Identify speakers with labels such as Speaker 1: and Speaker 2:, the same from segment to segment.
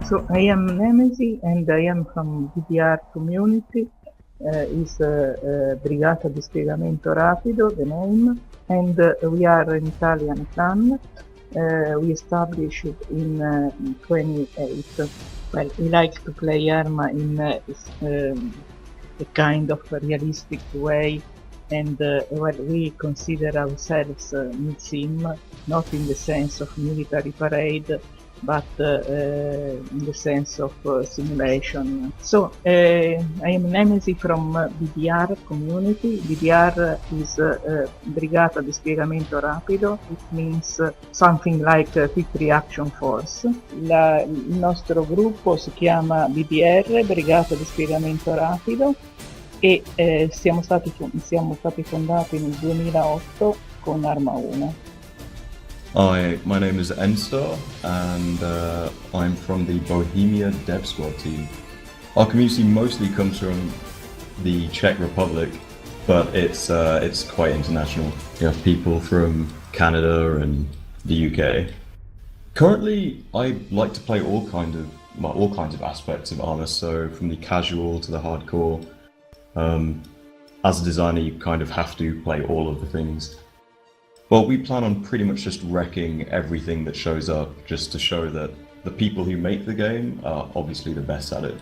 Speaker 1: So I am Nemesi and I am from BDR community. Is Brigata di Spiegamento Rapido, the name, and we are an Italian clan. We established in 28. Well, we like to play Arma in a kind of realistic way, and well, we consider ourselves mid-sim, not in the sense of military parade, but in the sense of simulation. So I am Nemesi from BDR community. BDR is Brigata di Spiegamento Rapido. It means something like Quick Reaction Force. Il nostro gruppo si chiama BDR, Brigata di Spiegamento Rapido, e siamo stati fondati nel 2008 con Arma 1.
Speaker 2: Hi, my name is Enstar, and I'm from the Bohemia Dev Squad team. Our community mostly comes from the Czech Republic, but it's quite international. We have people from Canada and the UK. Currently, I like to play all kinds of aspects of Arma, so from the casual to the hardcore. As a designer, you kind of have to play all of the things. Well, we plan on pretty much just wrecking everything that shows up, just to show that the people who make the game are obviously the best at it.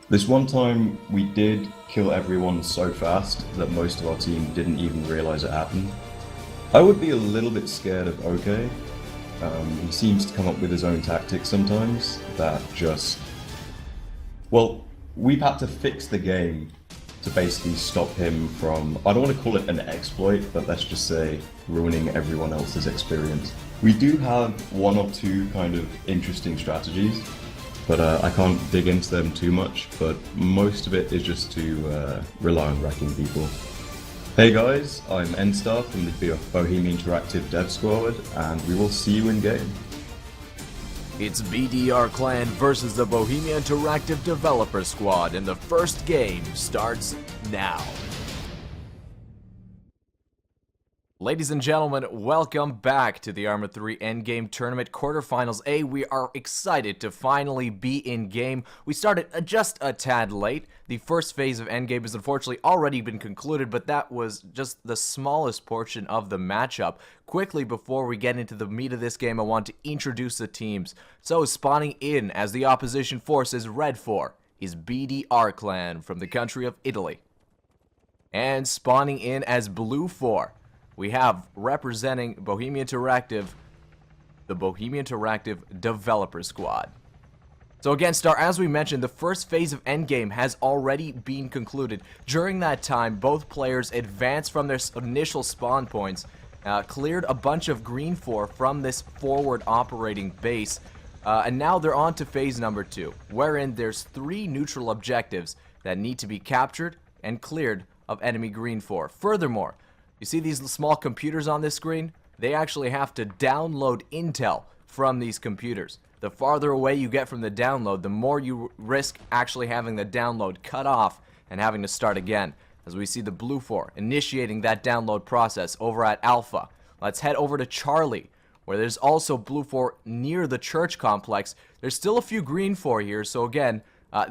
Speaker 2: This one time, we did kill everyone so fast that most of our team didn't even realize it happened. I would be a little bit scared of OK. He seems to come up with his own tactics sometimes that just... Well, we've had to fix the game to basically stop him from, I don't want to call it an exploit, but let's just say ruining everyone else's experience. We do have one or two kind of interesting strategies, but I can't dig into them too much, but most of it is just to rely on wrecking people. Hey guys, I'm Enstar from the Bohemia Interactive Dev Squad, and we will see you in game.
Speaker 3: It's BDR Clan versus the Bohemia Interactive Developer Squad, and the first game starts now. Ladies and gentlemen, welcome back to the Arma 3 Endgame Tournament Quarterfinals A. We are excited to finally be in game. We started just a tad late. The first phase of Endgame has unfortunately already been concluded, but that was just the smallest portion of the matchup. Quickly, before we get into the meat of this game, I want to introduce the teams. So, spawning in as the opposition force is Red 4, is BDR Clan from the country of Italy. And spawning in as Blue 4, we have, representing Bohemia Interactive, the Bohemia Interactive Developer Squad. So again, Star, as we mentioned, the first phase of Endgame has already been concluded. During that time, both players advanced from their initial spawn points, cleared a bunch of green 4 from this forward operating base, and now they're on to phase number 2, wherein there's 3 neutral objectives that need to be captured and cleared of enemy green 4. Furthermore, you see these small computers on this screen? They actually have to download intel from these computers. The farther away you get from the download, the more you risk actually having the download cut off and having to start again. As we see the Blue 4 initiating that download process over at Alpha. Let's head over to Charlie, where there's also Blue 4 near the church complex. There's still a few green 4 here, so again,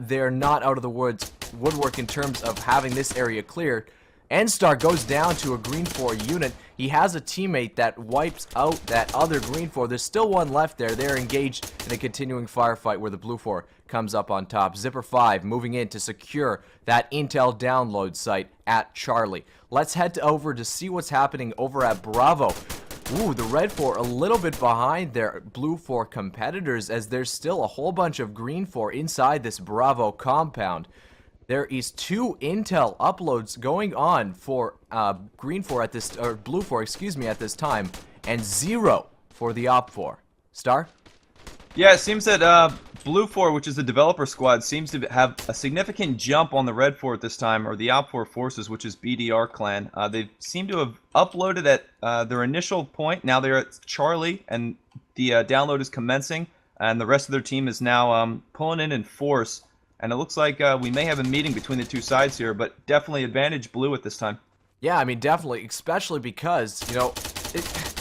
Speaker 3: they're not out of the woodwork in terms of having this area cleared. Enstar goes down to a green 4 unit. He has a teammate that wipes out that other green 4. There's still one left there. They're engaged in a continuing firefight where the Blue 4 comes up on top. Zipper 5 moving in to secure that intel download site at Charlie. Let's head over to see what's happening over at Bravo. Ooh, the Red 4 a little bit behind their Blue 4 competitors, as there's still a whole bunch of green 4 inside this Bravo compound. There is 2 intel uploads going on for green 4 at this, or Blue 4, excuse me, at this time, and 0 for the Op 4. Star?
Speaker 4: Yeah, it seems that Blue 4, which is the developer squad, seems to have a significant jump on the Red 4 at this time, or the Op 4 forces, which is BDR Clan. They seem to have uploaded at their initial point. Now they're at Charlie, and the download is commencing, and the rest of their team is now pulling in force. And it looks like we may have a meeting between the two sides here, but definitely advantage Blue at this time.
Speaker 3: Yeah, I mean, definitely, especially because, you know,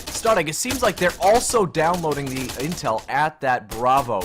Speaker 3: starting, it seems like they're also downloading the intel at that Bravo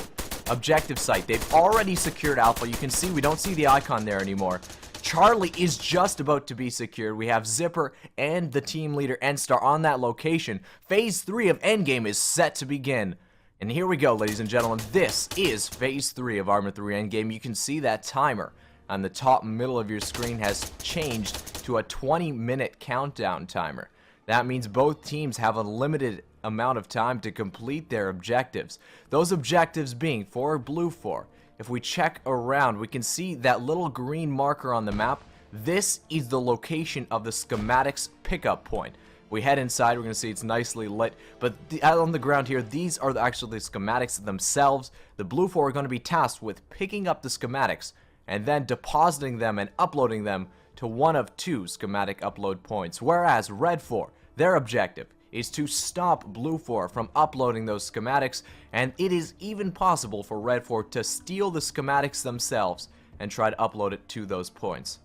Speaker 3: objective site. They've already secured Alpha. You can see we don't see the icon there anymore. Charlie is just about to be secured. We have Zipper and the team leader N-Star on that location. Phase 3 of Endgame is set to begin. And here we go, ladies and gentlemen. This is Phase 3 of Arma 3 Endgame. You can see that timer on the top middle of your screen has changed to a 20-minute countdown timer. That means both teams have a limited amount of time to complete their objectives. Those objectives being for Blue 4. If we check around, we can see that little green marker on the map. This is the location of the schematics pickup point. We head inside, we're going to see it's nicely lit, but on the ground here, these are actually the schematics themselves. The Blue 4 are going to be tasked with picking up the schematics and then depositing them and uploading them to one of 2 schematic upload points, whereas Red 4, their objective is to stop Blue 4 from uploading those schematics, and it is even possible for Red 4 to steal the schematics themselves and try to upload it to those points.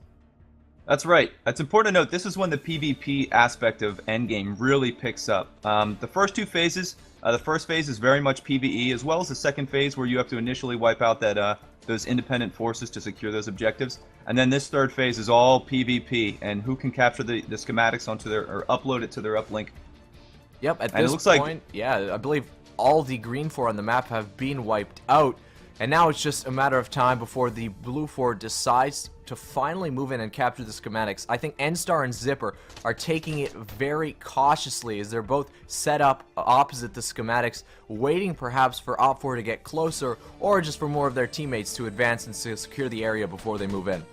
Speaker 4: That's right. It's important to note this is when the PvP aspect of Endgame really picks up. The first 2 phases, the first phase is very much PvE, as well as the second phase where you have to initially wipe out that those independent forces to secure those objectives. And then this third phase is all PvP, and who can capture the schematics onto their, or upload it to their uplink.
Speaker 3: Yep, at this point, yeah, I believe all the green 4 on the map have been wiped out, and now it's just a matter of time before the Blue 4 decides to finally move in and capture the schematics. I think N-Star and Zipper are taking it very cautiously as they're both set up opposite the schematics, waiting perhaps for Op4 to get closer, or just for more of their teammates to advance and secure the area before they move in.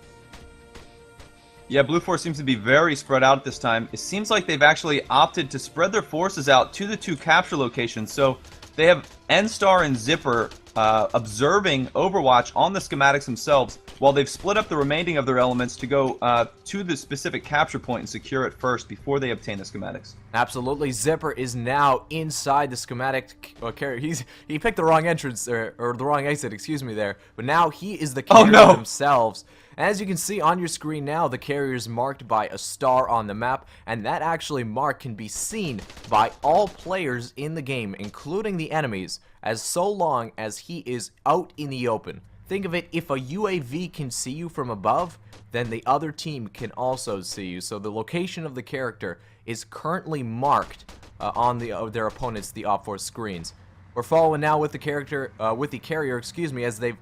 Speaker 4: Yeah, Blue 4 seems to be very spread out this time. It seems like they've actually opted to spread their forces out to the 2 capture locations. So they have N-Star and Zipper observing Overwatch on the schematics themselves, while they've split up the remaining of their elements to go to the specific capture point and secure it first before they obtain the schematics. Absolutely.
Speaker 3: Zipper is now inside the schematic carrier. He picked the wrong entrance, or the wrong exit, excuse me there. But now he is the carrier themselves. As you can see on your screen now, the carrier is marked by a star on the map, and that actually mark can be seen by all players in the game, including the enemies, as so long as he is out in the open. Think of it, if a UAV can see you from above, then the other team can also see you. So the location of the character is currently marked on their opponents, the Op4 screens. We're following now with the carrier, excuse me, as they've,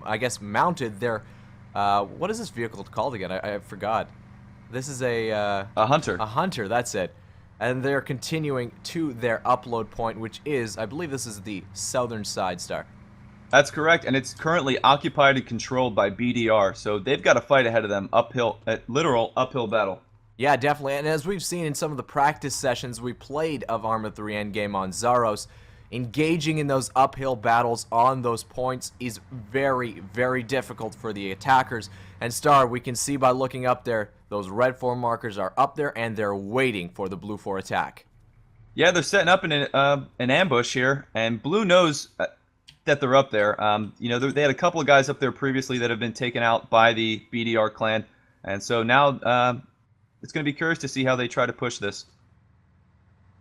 Speaker 3: I guess, mounted their. What is this vehicle called again? I forgot. This is a
Speaker 4: hunter.
Speaker 3: A hunter, that's it. And they're continuing to their upload point, which is, I believe this is the southern side, Star.
Speaker 4: That's correct, and it's currently occupied and controlled by BDR, so they've got a fight ahead of them, uphill, literal uphill battle.
Speaker 3: Yeah, definitely, and as we've seen in some of the practice sessions we played of Arma 3 Endgame on Zaros, engaging in those uphill battles on those points is very, very difficult for the attackers. And Star, we can see by looking up there, those red 4 markers are up there and they're waiting for the blue 4 attack.
Speaker 4: Yeah, they're setting up an ambush here, and blue knows that they're up there. You know, they had a couple of guys up there previously that have been taken out by the BDR clan, and so now it's going to be curious to see how they try to push this.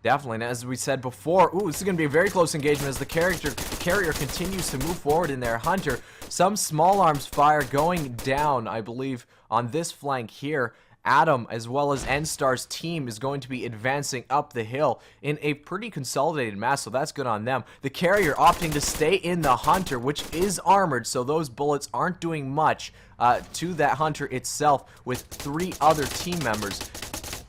Speaker 3: Definitely, and as we said before, this is going to be a very close engagement as the carrier continues to move forward in their hunter. Some small arms fire going down, I believe, on this flank here. Adam, as well as N-Star's team, is going to be advancing up the hill in a pretty consolidated mass, so that's good on them. The carrier opting to stay in the hunter, which is armored, so those bullets aren't doing much to that hunter itself, with 3 other team members,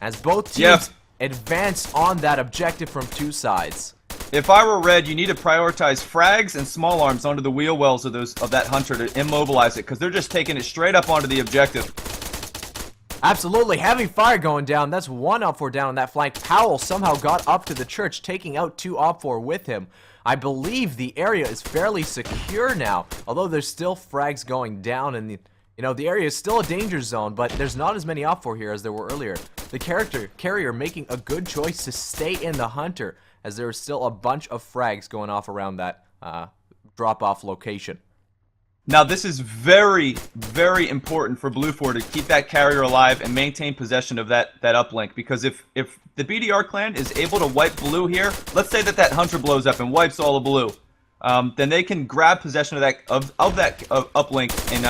Speaker 3: as both teams advance on that objective from 2 sides.
Speaker 4: If I were red, you need to prioritize frags and small arms onto the wheel wells of that hunter to immobilize it, because they're just taking it straight up onto the objective.
Speaker 3: Absolutely, heavy fire going down. That's 1 Op4 down on that flank. Powell somehow got up to the church, taking out 2 Op4 with him. I believe the area is fairly secure now, although there's still frags going down, and the area is still a danger zone, but there's not as many Op4 here as there were earlier. The carrier making a good choice to stay in the hunter, as there is still a bunch of frags going off around that drop-off location.
Speaker 4: Now, this is very, very important for Blue 4 to keep that carrier alive and maintain possession of that uplink, because if the BDR clan is able to wipe blue here, let's say that hunter blows up and wipes all of blue, then they can grab possession of that uplink and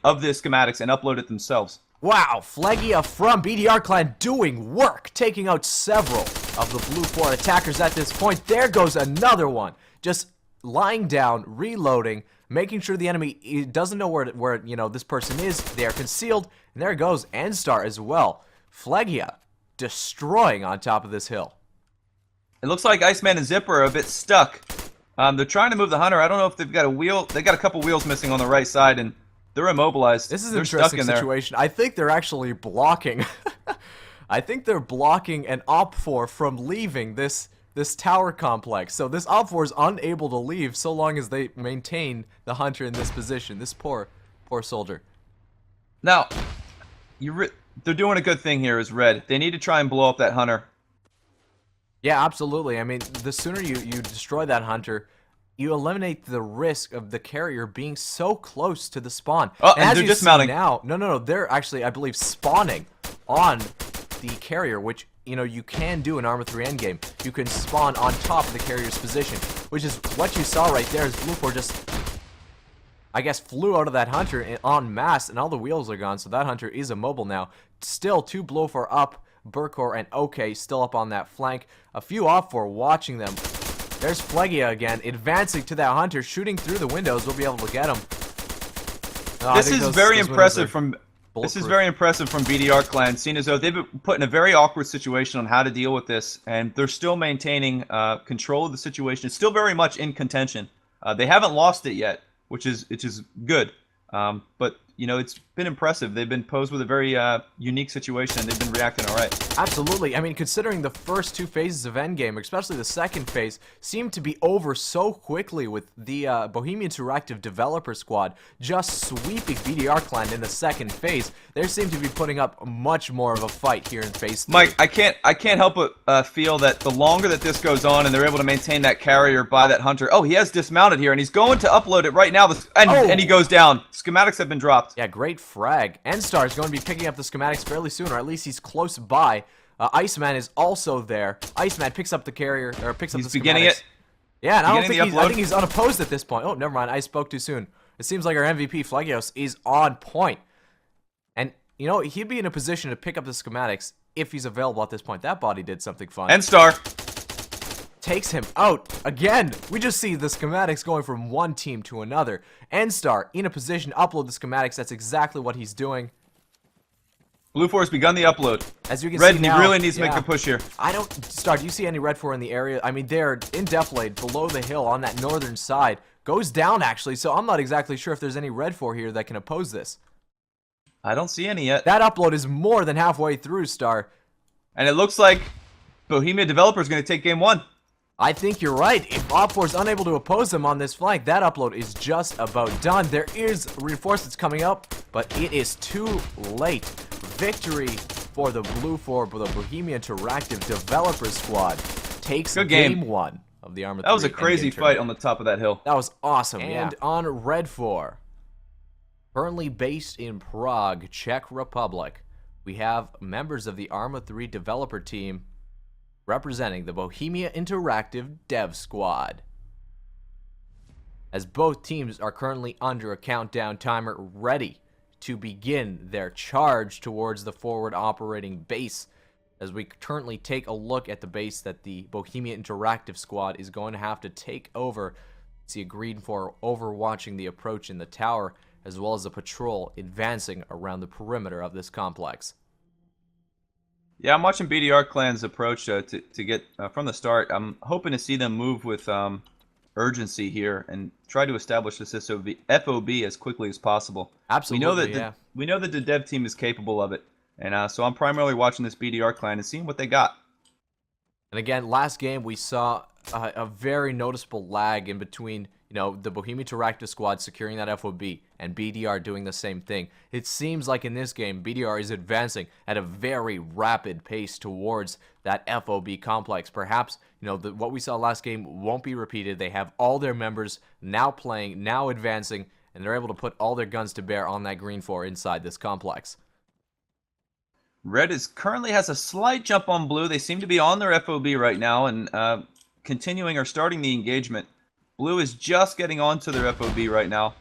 Speaker 4: of the schematics and upload it themselves.
Speaker 3: Wow, Phlegia from BDR Clan doing work, taking out several of the Blue 4 attackers at this point. There goes another one, just lying down, reloading, making sure the enemy doesn't know where you know, this person is. They are concealed, and there goes N-Star as well. Phlegia destroying on top of this hill.
Speaker 4: It looks like Iceman and Zipper are a bit stuck. They're trying to move the Hunter. I don't know if they've got a wheel. They got a couple wheels missing on the right side, and they're immobilized.
Speaker 3: This is an
Speaker 4: they're
Speaker 3: interesting
Speaker 4: stuck in
Speaker 3: situation. I think they're actually blocking. I think they're blocking an Op4 from leaving this tower complex. So this Op4 is unable to leave so long as they maintain the Hunter in this position. This poor soldier.
Speaker 4: Now, they're doing a good thing here as Red. They need to try and blow up that Hunter.
Speaker 3: Yeah, absolutely. I mean, the sooner you destroy that Hunter, you eliminate the risk of the carrier being so close to the spawn.
Speaker 4: Oh, and they're dismounting.
Speaker 3: Now, no, they're actually, I believe, spawning on the carrier, which, you know, you can do in Arma 3 Endgame. You can spawn on top of the carrier's position, which is what you saw right there as Blue 4 just, I guess, flew out of that Hunter en masse, and all the wheels are gone, so that Hunter is immobile now. Still, 2 Blue 4 up, Burkor and OK still up on that flank. A few off for watching them. There's Phlegia again, advancing to that Hunter, shooting through the windows. We'll be able to get him.
Speaker 4: This is very impressive from BDR Clan, seeing as though they've been put in a very awkward situation on how to deal with this, and they're still maintaining control of the situation. It's still very much in contention. They haven't lost it yet, which is good. But you know, it's been impressive. They've been posed with a very unique situation, and they've been reacting all right.
Speaker 3: Absolutely. I mean, considering the first 2 phases of Endgame, especially the second phase, seemed to be over so quickly with the Bohemia Interactive Developer Squad just sweeping BDR Clan in the second phase. They seem to be putting up much more of a fight here in phase 3.
Speaker 4: Mike, I can't help but feel that the longer that this goes on, and they're able to maintain that carrier by that Hunter. Oh, he has dismounted here, and he's going to upload it right now. And he goes down. Schematics have been dropped.
Speaker 3: Yeah, great frag. N-Star is going to be picking up the schematics fairly soon, or at least he's close by. Iceman is also there. Iceman picks up the carrier, or picks up the schematics. He's beginning it. Yeah, and I think he's unopposed at this point. Oh, never mind. I spoke too soon. It seems like our MVP, Phlegios, is on point. And, you know, he'd be in a position to pick up the schematics if he's available at this point. That body did something fun.
Speaker 4: N-Star
Speaker 3: takes him out again. We just see the schematics going from one team to another. N-Star in a position to upload the schematics. That's exactly what he's doing.
Speaker 4: Blue 4 has begun the upload.
Speaker 3: As you can
Speaker 4: Red,
Speaker 3: see now,
Speaker 4: he really needs to make the push here.
Speaker 3: Star, do you see any Red 4 in the area? I mean, they're in defilade below the hill on that northern side. Goes down, actually, so I'm not exactly sure if there's any Red 4 here that can oppose this.
Speaker 4: I don't see any yet.
Speaker 3: That upload is more than halfway through, Star.
Speaker 4: And it looks like Bohemia Developer is going to take game 1.
Speaker 3: I think you're right. If Op4 is unable to oppose them on this flank, that upload is just about done. There is reinforcements coming up, but it is too late. Victory for the Blue 4, for the Bohemia Interactive Developer Squad, takes game 1 of the Arma 3.
Speaker 4: That was a crazy fight on the top of that hill.
Speaker 3: That was awesome. And on Red 4, currently based in Prague, Czech Republic, we have members of the Arma 3 developer team representing the Bohemia Interactive Dev Squad. As both teams are currently under a countdown timer, ready to begin their charge towards the forward operating base, as we currently take a look at the base that the Bohemia Interactive Squad is going to have to take over. See a green for overwatching the approach in the tower, as well as a patrol advancing around the perimeter of this complex.
Speaker 4: Yeah, I'm watching BDR Clan's approach to get from the start. I'm hoping to see them move with urgency here and try to establish this FOB as quickly as possible.
Speaker 3: Absolutely,
Speaker 4: we know that the dev team is capable of it, and so I'm primarily watching this BDR Clan and seeing what they got.
Speaker 3: And again, last game we saw a very noticeable lag in between, you know, the Bohemia Interactive Squad securing that FOB and BDR doing the same thing. It seems like in this game, BDR is advancing at a very rapid pace towards that FOB complex. Perhaps, you know, what we saw last game won't be repeated. They have all their members now playing, now advancing, and they're able to put all their guns to bear on that green 4 inside this complex.
Speaker 4: Red currently has a slight jump on blue. They seem to be on their FOB right now and continuing or starting the engagement. Blue is just getting onto their FOB right now.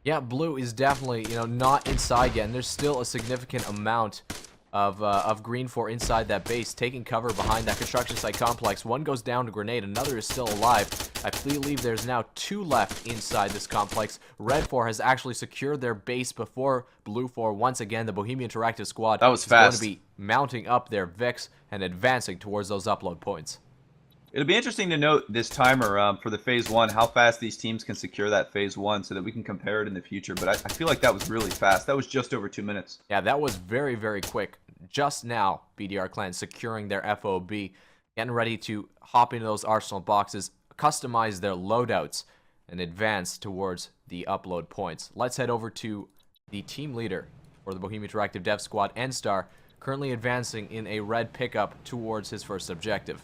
Speaker 3: Yeah, Blue is definitely, not inside yet, and there's still a significant amount of Green 4 inside that base, taking cover behind that construction site complex. One goes down to grenade, another is still alive. I believe there's now 2 left inside this complex. Red 4 has actually secured their base before Blue 4. Once again, the Bohemia Interactive squad
Speaker 4: That was
Speaker 3: is
Speaker 4: fast.
Speaker 3: going to be mounting up their VIX and advancing towards those upload points.
Speaker 4: It'll be interesting to note this timer for the Phase 1, how fast these teams can secure that Phase 1 so that we can compare it in the future. But I feel like that was really fast. That was just over 2 minutes.
Speaker 3: Yeah, that was very, very quick. Just now, BDR Clan securing their FOB, getting ready to hop into those arsenal boxes, customize their loadouts, and advance towards the upload points. Let's head over to the team leader for the Bohemia Interactive Dev squad, Enstar, currently advancing in a red pickup towards his first objective.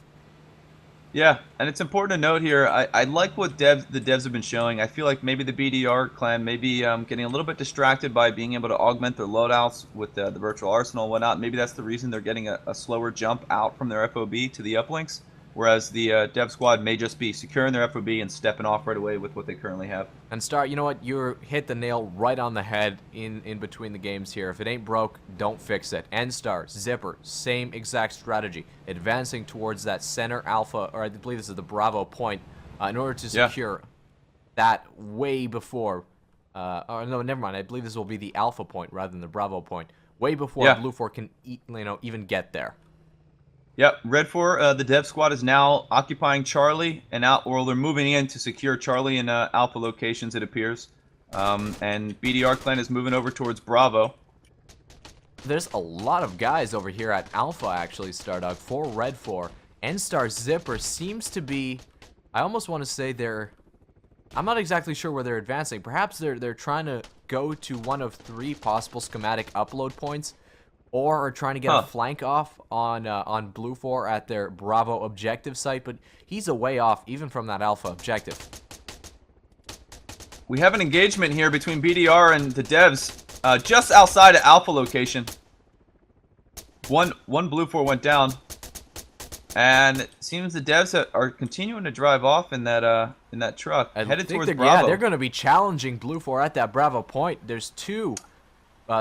Speaker 4: Yeah, and it's important to note here, I like what the devs have been showing. I feel like maybe the BDR clan may be getting a little bit distracted by being able to augment their loadouts with the virtual arsenal and whatnot. Maybe that's the reason they're getting a slower jump out from their FOB to the uplinks, whereas the dev squad may just be securing their FOB and stepping off right away with what they currently have.
Speaker 3: And Star, you know what? You hit the nail right on the head in between the games here. If it ain't broke, don't fix it. N-Star, Zipper, same exact strategy. Advancing towards that center alpha, or I believe this is the Bravo point, in order to secure that way before, or no, never mind. I believe this will be the alpha point rather than the Bravo point. Way before Blue 4 can, even get there.
Speaker 4: Yep, Red 4, the dev squad is now occupying Charlie, and they're moving in to secure Charlie and Alpha locations, it appears. And BDR Clan is moving over towards Bravo.
Speaker 3: There's a lot of guys over here at Alpha, actually, Stardog. 4 Red 4. N-Star Zipper seems to be, I almost want to say I'm not exactly sure where they're advancing. Perhaps they're trying to go to one of 3 possible schematic upload points, or are trying to get a flank off on Blue 4 at their Bravo objective site, but he's a way off even from that Alpha objective.
Speaker 4: We have an engagement here between BDR and the devs just outside of Alpha location. One Blue 4 went down, and it seems the devs are continuing to drive off in that truck, headed towards Bravo.
Speaker 3: Yeah, they're going to be challenging Blue 4 at that Bravo point. There's 2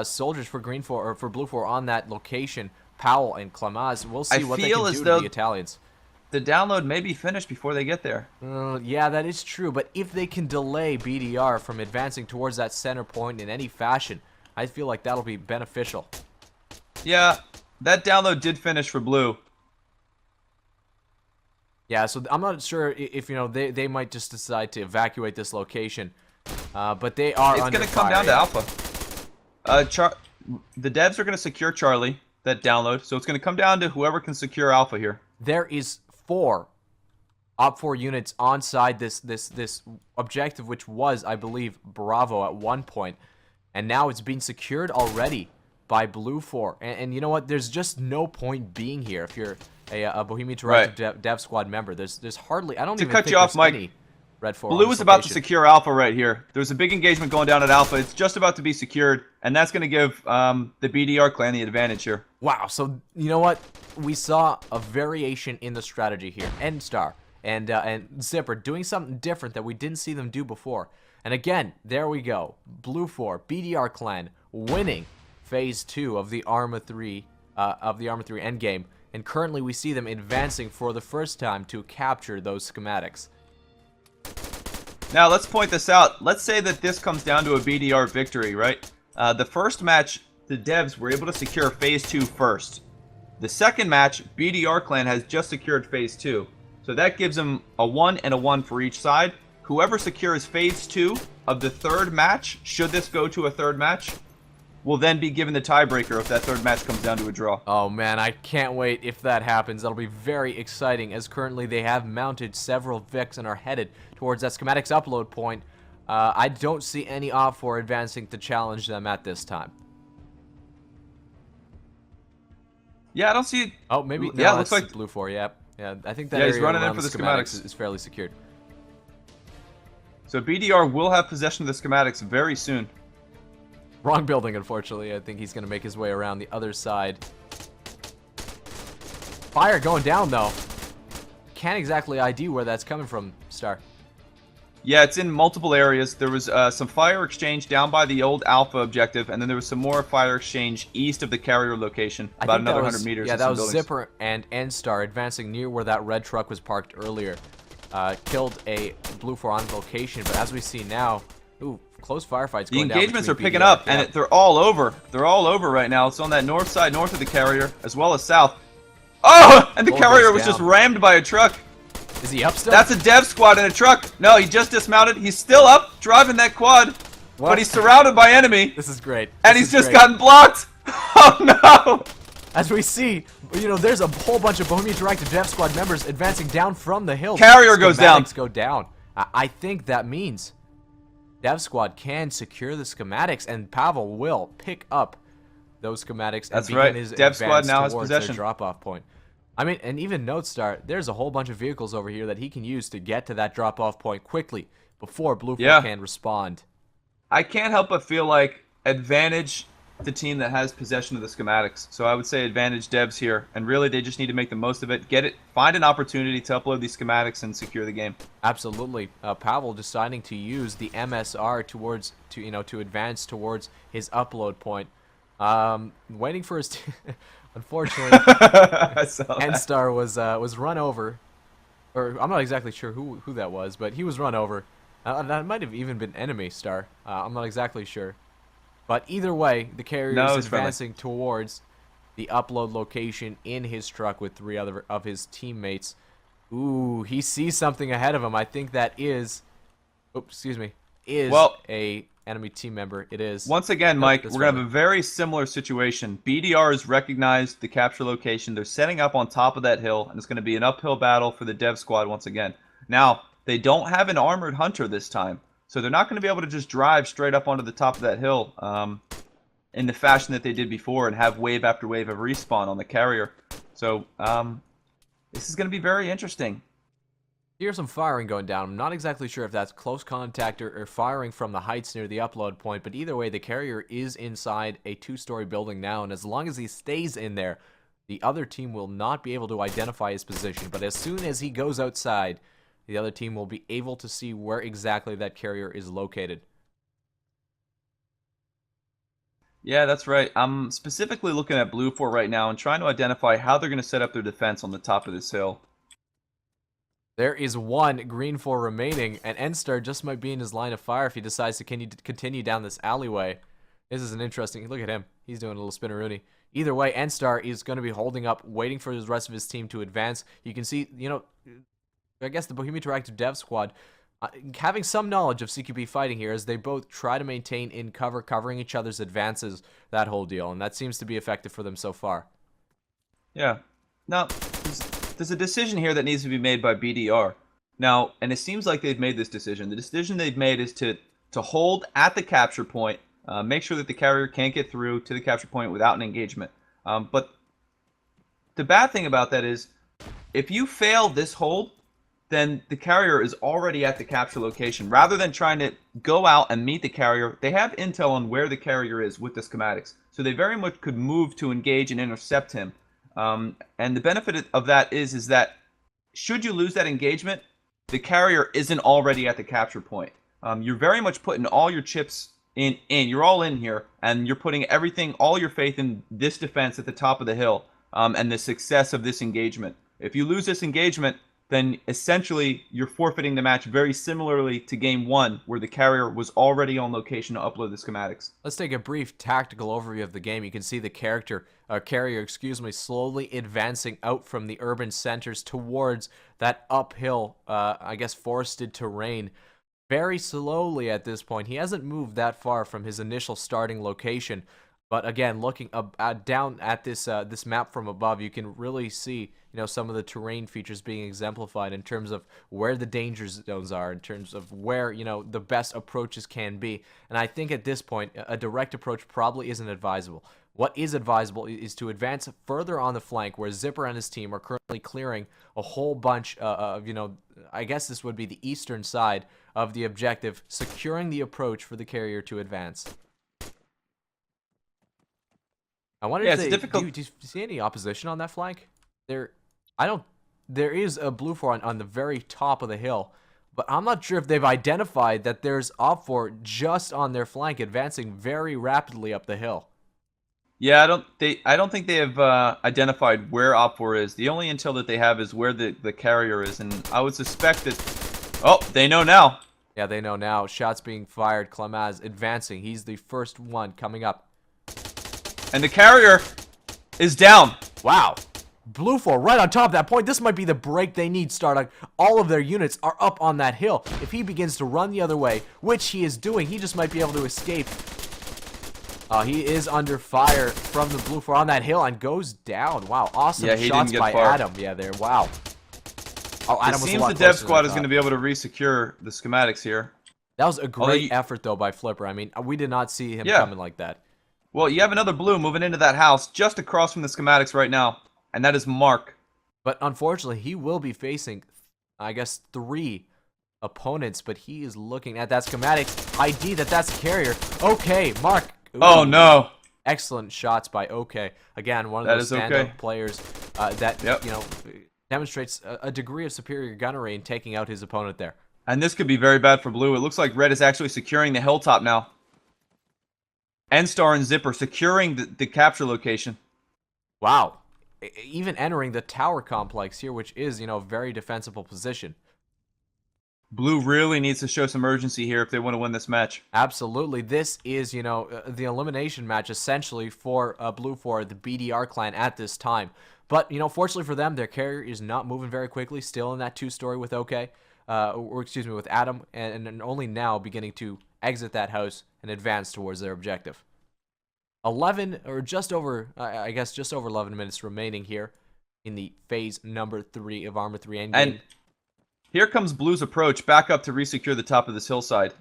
Speaker 3: soldiers for Green 4 or for Blue 4 on that location, Powell and Clamaz. We'll see what they can do to the Italians.
Speaker 4: The download may be finished before they get there.
Speaker 3: Yeah, that is true, but if they can delay BDR from advancing towards that center point in any fashion, I feel like that'll be beneficial.
Speaker 4: Yeah, that download did finish for Blue.
Speaker 3: Yeah, so I'm not sure if they might just decide to evacuate this location, but they are under fire.
Speaker 4: It's going to come down to Alpha. The devs are going to secure Charlie, that download, so it's going to come down to whoever can secure Alpha here.
Speaker 3: There is 4 Op4 units onside this objective, which was, I believe, Bravo at one point, and now it's been secured already by Blue 4. And you know what? There's just no point being here if you're a Bohemia Interactive Dev Squad member. There's hardly, I don't even think there's any Red 4.
Speaker 4: Blue is about to secure Alpha right here. There's a big engagement going down at Alpha. It's just about to be secured, and that's going to give the BDR clan the advantage here.
Speaker 3: Wow, so you know what? We saw a variation in the strategy here. N-Star and Zipper doing something different that we didn't see them do before. And again, there we go. Blue 4, BDR clan, winning Phase 2 of the Arma 3 Endgame. And currently we see them advancing for the first time to capture those schematics.
Speaker 4: Now, let's point this out. Let's say that this comes down to a BDR victory, right? The first match, the devs were able to secure Phase 2 first. The second match, BDR Clan has just secured Phase 2. So that gives them a 1 and a 1 for each side. Whoever secures Phase 2 of the third match, should this go to a third match, will then be given the tiebreaker if that third match comes down to a draw.
Speaker 3: Oh man, I can't wait if that happens. That'll be very exciting, as currently they have mounted several Vics and are headed towards that schematics upload point. I don't see any Op4 advancing to challenge them at this time.
Speaker 4: Yeah, I don't see...
Speaker 3: Oh, maybe... No,
Speaker 4: yeah, it looks like...
Speaker 3: Blue 4, yeah. Yeah, I think that
Speaker 4: he's
Speaker 3: area
Speaker 4: running
Speaker 3: around
Speaker 4: in for
Speaker 3: the schematics is fairly secured.
Speaker 4: So BDR will have possession of the schematics very soon.
Speaker 3: Wrong building, unfortunately. I think he's going to make his way around the other side. Fire going down, though. Can't exactly ID where that's coming from, Star.
Speaker 4: Yeah, it's in multiple areas. There was some fire exchange down by the old Alpha objective, and then there was some more fire exchange east of the carrier location, about another 100 meters.
Speaker 3: Yeah,
Speaker 4: in
Speaker 3: that
Speaker 4: some
Speaker 3: was
Speaker 4: buildings.
Speaker 3: Zipper and N-Star advancing near where that red truck was parked earlier. Killed a Blue 4 on location, but as we see now, ooh, close firefights
Speaker 4: The
Speaker 3: going down.
Speaker 4: engagements are
Speaker 3: between
Speaker 4: picking
Speaker 3: BDR.
Speaker 4: up, and they're all over. They're all over right now. It's on that north side, north of the carrier, as well as south. Oh, and the
Speaker 3: Bull
Speaker 4: carrier
Speaker 3: goes
Speaker 4: was just
Speaker 3: down.
Speaker 4: rammed by a truck.
Speaker 3: Is he up still?
Speaker 4: That's a dev squad in a truck. No, he just dismounted. He's still up, driving that quad,
Speaker 3: What?
Speaker 4: but he's surrounded by enemy,
Speaker 3: This is great.
Speaker 4: and
Speaker 3: This
Speaker 4: he's
Speaker 3: is
Speaker 4: just
Speaker 3: great.
Speaker 4: gotten blocked. Oh no!
Speaker 3: As we see, you know, there's a whole bunch of Bohemia Interactive Dev Squad members advancing down from the hill.
Speaker 4: Carrier goes down.
Speaker 3: Schematics go down. I think that means Dev Squad can secure the schematics, and Pavel will pick up those schematics and
Speaker 4: That's
Speaker 3: begin
Speaker 4: right.
Speaker 3: his
Speaker 4: Dev Squad
Speaker 3: advance
Speaker 4: now has
Speaker 3: towards their
Speaker 4: possession.
Speaker 3: drop-off point. I mean, and even Notestar, there's a whole bunch of vehicles over here that he can use to get to that drop-off point quickly before Blue 4
Speaker 4: Yeah.
Speaker 3: can respond.
Speaker 4: I can't help but feel like advantage the team that has possession of the schematics. So I would say advantage devs here, and really they just need to make the most of it. Get it, find an opportunity to upload these schematics and secure the game.
Speaker 3: Absolutely. Pavel deciding to use the MSR to advance towards his upload point. Waiting for his unfortunately,
Speaker 4: I saw that.
Speaker 3: N-Star was run over, or I'm not exactly sure who that was, but he was run over. That might have even been enemy Star. I'm not exactly sure, but either way, the carrier
Speaker 4: No,
Speaker 3: is
Speaker 4: it's friendly.
Speaker 3: advancing towards the upload location in his truck with 3 other of his teammates. Ooh, he sees something ahead of him. I think that is, oops, excuse me,
Speaker 4: Well-
Speaker 3: a enemy team member. It is.
Speaker 4: Once again,
Speaker 3: Nope,
Speaker 4: Mike,
Speaker 3: that's
Speaker 4: we're going to
Speaker 3: friendly.
Speaker 4: have a very similar situation. BDR has recognized the capture location. They're setting up on top of that hill, and it's going to be an uphill battle for the dev squad once again. Now, they don't have an armored hunter this time, so they're not going to be able to just drive straight up onto the top of that hill in the fashion that they did before and have wave after wave of respawn on the carrier. So this is going to be very interesting.
Speaker 3: Here's some firing going down. I'm not exactly sure if that's close contact or firing from the heights near the upload point, but either way, the carrier is inside a 2-story building now, and as long as he stays in there, the other team will not be able to identify his position. But as soon as he goes outside, the other team will be able to see where exactly that carrier is located.
Speaker 4: Yeah, that's right. I'm specifically looking at Blue 4 right now and trying to identify how they're going to set up their defense on the top of this hill.
Speaker 3: There is one Green 4 remaining, and N-Star just might be in his line of fire if he decides to continue down this alleyway. This is an interesting... Look at him. He's doing a little spinneroonie. Either way, N-Star is going to be holding up, waiting for the rest of his team to advance. You can see, you know, I guess the Bohemia Interactive Dev Squad having some knowledge of CQB fighting here as they both try to maintain in cover, covering each other's advances, that whole deal. And that seems to be effective for them so far.
Speaker 4: Yeah. Now, there's a decision here that needs to be made by BDR. Now, and it seems like they've made this decision. The decision they've made is to hold at the capture point, make sure that the carrier can't get through to the capture point without an engagement. But the bad thing about that is, if you fail this hold, then the carrier is already at the capture location. Rather than trying to go out and meet the carrier, they have intel on where the carrier is with the schematics. So they very much could move to engage and intercept him. And the benefit of that is that should you lose that engagement, the carrier isn't already at the capture point. You're very much putting all your chips in. You're all in here, and you're putting everything, all your faith in this defense at the top of the hill and the success of this engagement. If you lose this engagement, then essentially you're forfeiting the match very similarly to Game 1, where the carrier was already on location to upload the schematics.
Speaker 3: Let's take a brief tactical overview of the game. You can see the carrier, slowly advancing out from the urban centers towards that uphill, I guess, forested terrain. Very slowly at this point. He hasn't moved that far from his initial starting location. But again, looking down at this this map from above, you can really see, you know, some of the terrain features being exemplified in terms of where the danger zones are, in terms of where, you know, the best approaches can be. And I think at this point, a direct approach probably isn't advisable. What is advisable is to advance further on the flank, where Zipper and his team are currently clearing a whole bunch of, you know, I guess this would be the eastern side of the objective, securing the approach for the carrier to advance. I wonder if
Speaker 4: it's difficult.
Speaker 3: Do you see any opposition on that flank? There is a Blue 4 on the very top of the hill. but I'm not sure if they've identified that there's Op4 just on their flank, advancing very rapidly up the hill.
Speaker 4: Yeah, I don't think they have identified where Op4 is. The only intel that they have is where the carrier is, and I would suspect that. Oh, they know now.
Speaker 3: Yeah, they know now. Shots being fired. Clemaz advancing. He's the first one coming up.
Speaker 4: And the carrier is down.
Speaker 3: Wow. Blue 4 right on top of that point. This might be the break they need, Stardog. All of their units are up on that hill. If he begins to run the other way, which he is doing, he just might be able to escape. He is under fire from the Blue 4 on that hill and goes down. Wow, awesome shots by Adam. Yeah, there. Wow. Oh, Adam was a lot
Speaker 4: It seems the dev squad is going to be able to resecure the schematics here.
Speaker 3: That was a great effort, though, by Flipper. I mean, we did not see him coming like that.
Speaker 4: Well, you have another blue moving into that house just across from the schematics right now, and that is Mark.
Speaker 3: But unfortunately, he will be facing, I guess, 3 opponents, but he is looking at that schematics. ID that's carrier. Okay, Mark. Ooh.
Speaker 4: Oh, no.
Speaker 3: Excellent shots by OK. Again, one of those stand-up players that, you know, demonstrates a degree of superior gunnery in taking out his opponent there.
Speaker 4: And this could be very bad for blue. It looks like red is actually securing the hilltop now. N-Star and Zipper securing the capture location.
Speaker 3: Wow. Even entering the tower complex here, which is, you know, a very defensible position.
Speaker 4: Blue really needs to show some urgency here if they want to win this match.
Speaker 3: Absolutely. This is, you know, the elimination match essentially for Blue 4, the BDR clan at this time. But, you know, fortunately for them, their carrier is not moving very quickly, still in that 2-story with OK, or excuse me, with Adam, and only now beginning to exit that house and advance towards their objective. 11, or just over, I guess just over 11 minutes remaining here in the phase number 3 of Arma 3 Endgame.
Speaker 4: And here comes Blue's approach back up to resecure the top of this hillside.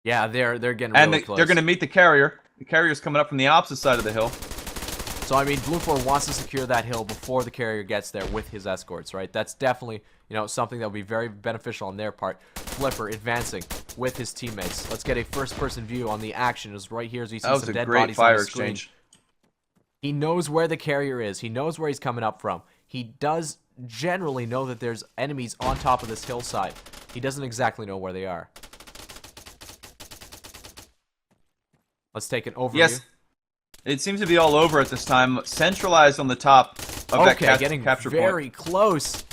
Speaker 3: Yeah, they're getting really close.
Speaker 4: They're going to meet the carrier. The carrier's coming up from the opposite side of the hill.
Speaker 3: So, I mean, Blue 4 wants to secure that hill before the carrier gets there with his escorts, right? That's definitely, you know, something that will be very beneficial on their part. Flipper advancing with his teammates. Let's get a first-person view on the action. Is right here as we see some dead bodies on the screen.
Speaker 4: Exchange.
Speaker 3: He knows where the carrier is. He knows where he's coming up from. He does generally know that there's enemies on top of this hillside. He doesn't exactly know where they are. Let's take an overview.
Speaker 4: Yes. It seems to be all over at this time. Centralized on the top of that
Speaker 3: getting
Speaker 4: capture
Speaker 3: very close.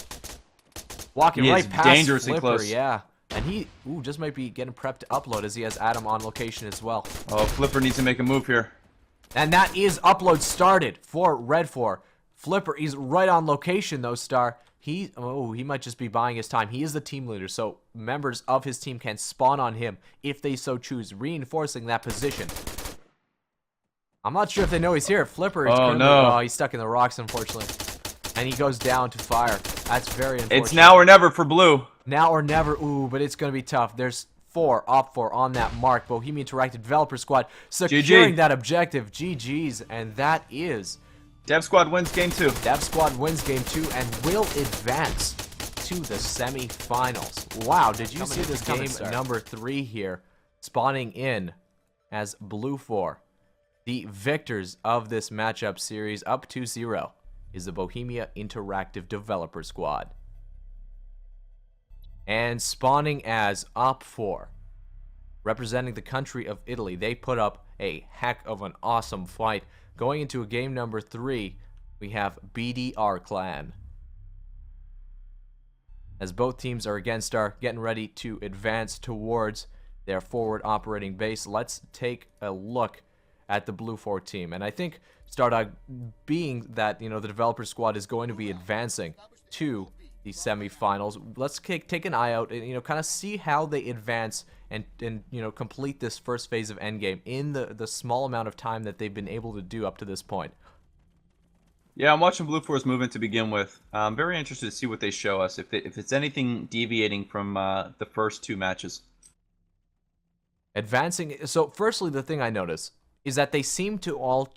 Speaker 3: Walking right past
Speaker 4: dangerously
Speaker 3: Flipper,
Speaker 4: close.
Speaker 3: yeah. And he just might be getting prepped to upload as he has Adam on location as well.
Speaker 4: Oh, Flipper needs to make a move here.
Speaker 3: And that is upload started for Red 4. Flipper, he's right on location though, Star. He might just be buying his time. He is the team leader, so members of his team can spawn on him if they so choose, reinforcing that position. I'm not sure if they know he's here. Flipper is he's stuck in the rocks, unfortunately. And he goes down to fire. That's very unfortunate.
Speaker 4: It's now or never for blue.
Speaker 3: Now or never. Ooh, but it's going to be tough. There's 4 Op4 on that mark. Bohemia Interactive Developer Squad securing that objective. GG's. And that is...
Speaker 4: Dev Squad wins game 2.
Speaker 3: Dev Squad wins game 2 and will advance to the semi-finals. Wow, did you see this game number 3 here? Spawning in as Blue 4. The victors of this matchup series up 2-0 is the Bohemia Interactive Developer Squad. And spawning as Op4, representing the country of Italy, they put up a heck of an awesome fight. Going into a game number 3, we have BDR Clan. As both teams are again getting ready to advance towards their forward operating base, let's take a look at the Blue 4 team. And I think Stardog, being that, you know, the developer squad is going to be advancing to the semifinals, let's take an eye out and, you know, kind of see how they advance and you know, complete this first phase of Endgame in the small amount of time that they've been able to do up to this point.
Speaker 4: Yeah, I'm watching Blue 4's movement to begin with. I'm very interested to see what they show us, if it's anything deviating from the first 2 matches.
Speaker 3: Advancing. So, firstly, the thing I notice is that they seem to all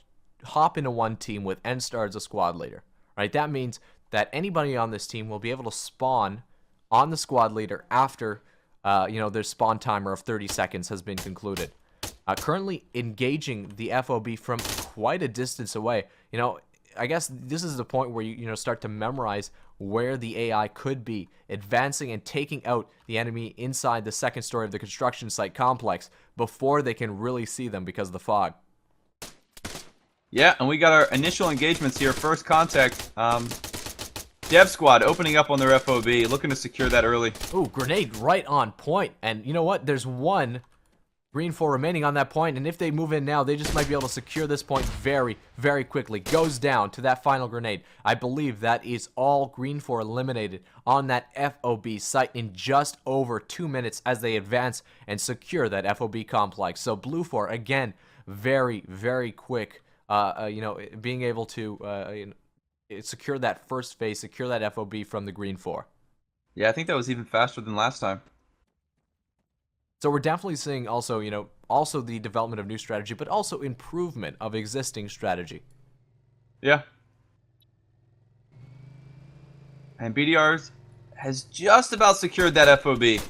Speaker 3: hop into one team with N-Star as a squad leader, right? That means that anybody on this team will be able to spawn on the squad leader after, you know, their spawn timer of 30 seconds has been concluded. Currently engaging the FOB from quite a distance away. You know, I guess this is the point where you start to memorize where the AI could be, advancing and taking out the enemy inside the second story of the construction site complex before they can really see them because of the fog.
Speaker 4: Yeah, and we got our initial engagements here. First contact. Dev squad opening up on their FOB, looking to secure that early.
Speaker 3: Ooh, grenade right on point. And you know what? There's one Green 4 remaining on that point, and if they move in now, they just might be able to secure this point very, very quickly. Goes down to that final grenade. I believe that is all Green 4 eliminated on that FOB site in just over 2 minutes as they advance and secure that FOB complex. So Blue 4, again, very, very quick, being able to secure that first phase, secure that FOB from the Green 4.
Speaker 4: Yeah, I think that was even faster than last time.
Speaker 3: So we're definitely seeing also, also the development of new strategy, but also improvement of existing strategy.
Speaker 4: Yeah. And BDR has just about secured that FOB.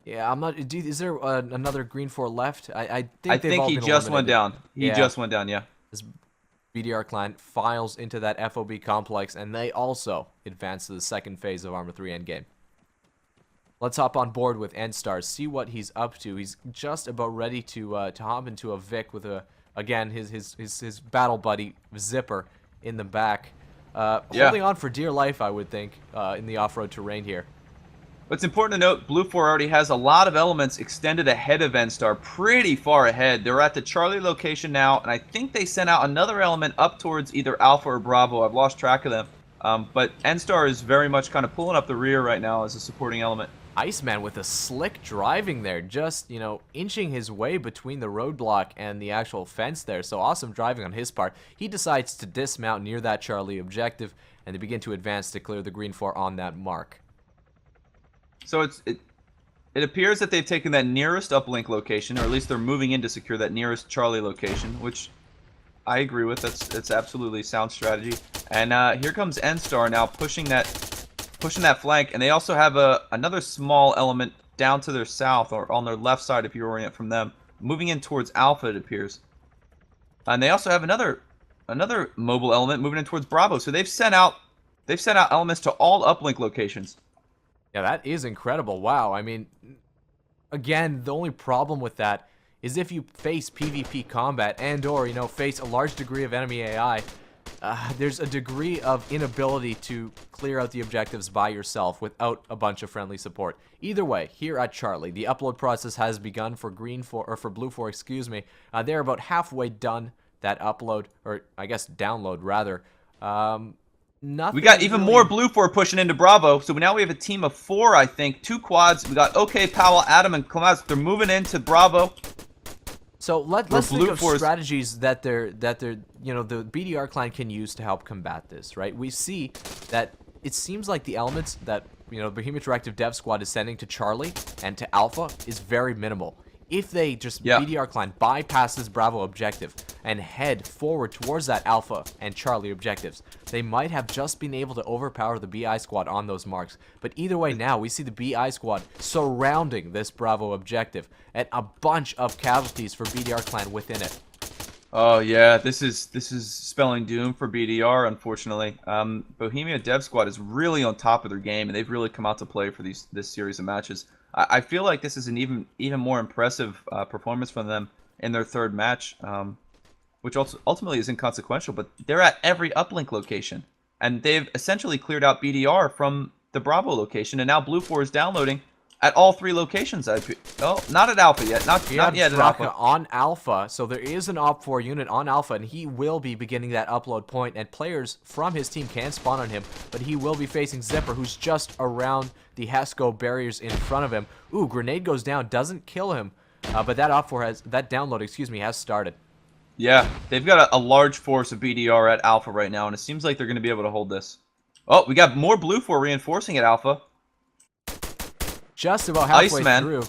Speaker 3: Yeah, I'm not. Is there another Green 4 left? I think
Speaker 4: he just went down. He just went down. Yeah.
Speaker 3: This BDR Clan files into that FOB complex, and they also advance to the second phase of Arma 3 Endgame. Let's hop on board with Endstar, see what he's up to. He's just about ready to hop into a Vic with again his battle buddy Zipper in the back, holding on for dear life, I would think, in the off-road terrain here.
Speaker 4: What's important to note, Blue 4 already has a lot of elements extended ahead of Endstar, pretty far ahead. They're at the Charlie location now, and I think they sent out another element up towards either Alpha or Bravo. I've lost track of them. But Endstar is very much kind of pulling up the rear right now as a supporting element.
Speaker 3: Iceman with a slick driving there, just, inching his way between the roadblock and the actual fence there. So awesome driving on his part. He decides to dismount near that Charlie objective, and they begin to advance to clear the Green 4 on that mark.
Speaker 4: So it appears that they've taken that nearest uplink location, or at least they're moving in to secure that nearest Charlie location, which I agree with. That's absolutely sound strategy. And here comes Endstar now pushing that flank, and they also have another small element down to their south, or on their left side if you orient from them, moving in towards Alpha, it appears. And they also have another mobile element moving in towards Bravo. So they've sent out elements to all uplink locations.
Speaker 3: Yeah, that is incredible. Wow. I mean, again, the only problem with that is if you face PvP combat and/or face a large degree of enemy AI. There's a degree of inability to clear out the objectives by yourself without a bunch of friendly support. Either way, here at Charlie, the upload process has begun for Blue 4, excuse me. They're about halfway done that upload, or I guess download rather.
Speaker 4: We got even more Blue 4 pushing into Bravo, so now we have a team of 4, I think. 2 quads. We got OK, Powell, Adam, and Clemens. They're moving into Bravo.
Speaker 3: So let's think of strategies that the BDR Clan can use to help combat this, right? We see that it seems like the elements that Bohemia Interactive Dev Squad is sending to Charlie and to Alpha is very minimal. If they just BDR Clan bypass this Bravo objective and head forward towards that Alpha and Charlie objectives, they might have just been able to overpower the BI squad on those marks. But either way, now we see the BI squad surrounding this Bravo objective and a bunch of casualties for BDR Clan within it.
Speaker 4: Oh yeah, this is spelling doom for BDR, unfortunately. Bohemia Dev Squad is really on top of their game, and they've really come out to play for this series of matches. I feel like this is an even more impressive performance from them in their third match, which also ultimately is inconsequential. But they're at every uplink location, and they've essentially cleared out BDR from the Bravo location, and now Blue 4 is downloading at all 3 locations. Oh, not at Alpha yet. Not yet at Alpha.
Speaker 3: On Alpha, so there is an Op4 unit on Alpha, and he will be beginning that upload point, and players from his team can spawn on him, but he will be facing Zipper, who's just around the HESCO barriers in front of him. Ooh, grenade goes down, doesn't kill him, but that download, has started.
Speaker 4: Yeah, they've got a large force of BDR at Alpha right now, and it seems like they're going to be able to hold this. Oh, we got more Blue 4 reinforcing at Alpha.
Speaker 3: Just about halfway
Speaker 4: Iceman
Speaker 3: through.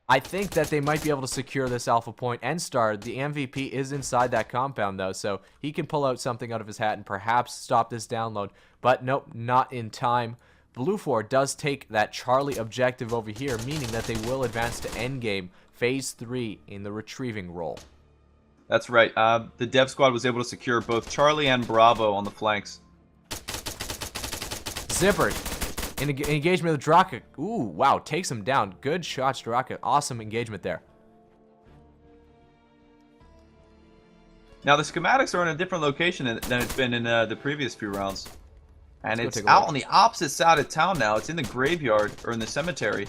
Speaker 3: I think that they might be able to secure this Alpha point. Endstar, the MVP, is inside that compound, though, so he can pull out something out of his hat and perhaps stop this download. But nope, not in time. Blue 4 does take that Charlie objective over here, meaning that they will advance to Endgame, Phase 3 in the retrieving role.
Speaker 4: That's right. The dev squad was able to secure both Charlie and Bravo on the flanks.
Speaker 3: Zipper in engagement with Draka. Ooh, wow, takes him down. Good shots, Draka. Awesome engagement there.
Speaker 4: Now the schematics are in a different location than it's been in the previous few rounds. And
Speaker 3: Let's
Speaker 4: it's
Speaker 3: go take a
Speaker 4: out
Speaker 3: look.
Speaker 4: on the opposite side of town now. It's in the graveyard, or in the cemetery.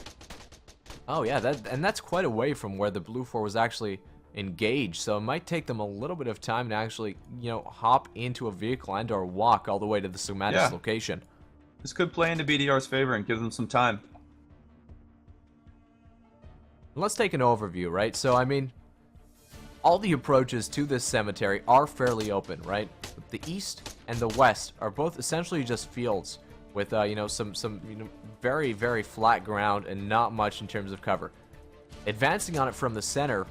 Speaker 3: Oh yeah, that's quite away from where the Blue 4 was actually engaged, so it might take them a little bit of time to actually, you know, hop into a vehicle and or walk all the way to the schematics location.
Speaker 4: This could play into BDR's favor and give them some time.
Speaker 3: Let's take an overview, right? So, I mean, all the approaches to this cemetery are fairly open, right? The east and the west are both essentially just fields with, you know, some very, very flat ground and not much in terms of cover. Advancing on it from the center,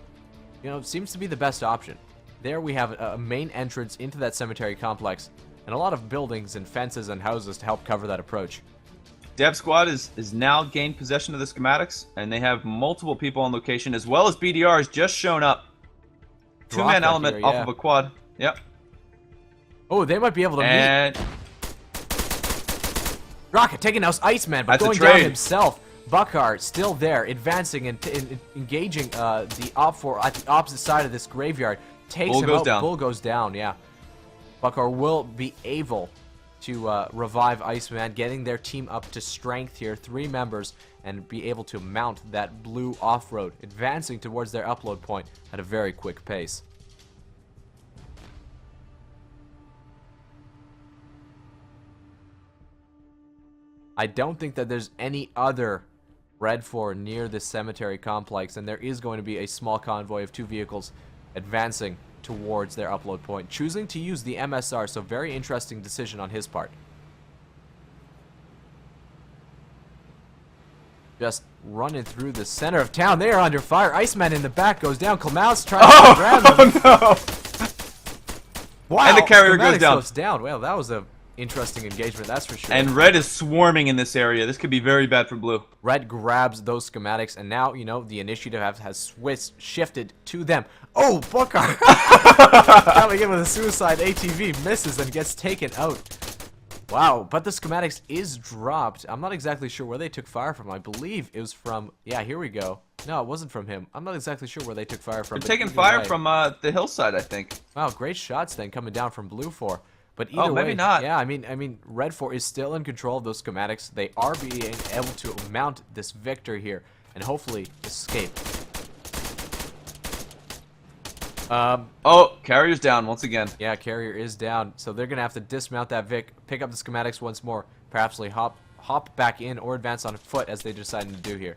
Speaker 3: you know, seems to be the best option. There we have a main entrance into that cemetery complex and a lot of buildings and fences and houses to help cover that approach.
Speaker 4: Dev squad is now gained possession of the schematics, and they have multiple people on location, as well as BDR has just shown up. Two-man element
Speaker 3: here,
Speaker 4: off
Speaker 3: yeah.
Speaker 4: of a quad. Yep.
Speaker 3: Oh, they might be able to
Speaker 4: And
Speaker 3: meet. Rocket taking out Iceman, but
Speaker 4: That's a
Speaker 3: going down
Speaker 4: trade.
Speaker 3: himself. Buckar still there, advancing and engaging the Op 4 at the opposite side of this graveyard. Takes
Speaker 4: Bull
Speaker 3: him
Speaker 4: goes
Speaker 3: out.
Speaker 4: down.
Speaker 3: Bull goes down, yeah. Buckar will be able to revive Iceman, getting their team up to strength here, 3 members, and be able to mount that blue off-road, advancing towards their upload point at a very quick pace. I don't think that there's any other Red 4 near this cemetery complex, and there is going to be a small convoy of 2 vehicles advancing towards their upload point, choosing to use the MSR, so very interesting decision on his part. Just running through the center of town. They are under fire. Iceman in the back goes down. Klamouse trying to grab him.
Speaker 4: no!
Speaker 3: Wow,
Speaker 4: And the carrier goes
Speaker 3: Schematics
Speaker 4: down.
Speaker 3: goes down. Well, that was a interesting engagement, that's for sure.
Speaker 4: And red is swarming in this area. This could be very bad for blue.
Speaker 3: Red grabs those schematics, and now, you know, the initiative has shifted to them. Oh, Booker! Coming in with a suicide ATV, misses and gets taken out. Wow, but the schematics is dropped. I'm not exactly sure where they took fire from. I believe it was from... Yeah, here we go. No, it wasn't from him. I'm not exactly sure where they took fire from.
Speaker 4: They're
Speaker 3: but
Speaker 4: taking
Speaker 3: either
Speaker 4: fire
Speaker 3: way-
Speaker 4: from the hillside, I think.
Speaker 3: Wow, great shots then coming down from Blue 4. But either
Speaker 4: maybe
Speaker 3: way,
Speaker 4: not.
Speaker 3: yeah, I mean, Red 4 is still in control of those schematics. They are being able to mount this victor here and hopefully escape.
Speaker 4: Oh, carrier's down once again.
Speaker 3: Yeah, carrier is down, so they're gonna have to dismount that Vic, pick up the schematics once more, perhaps hop back in or advance on foot as they decided to do here.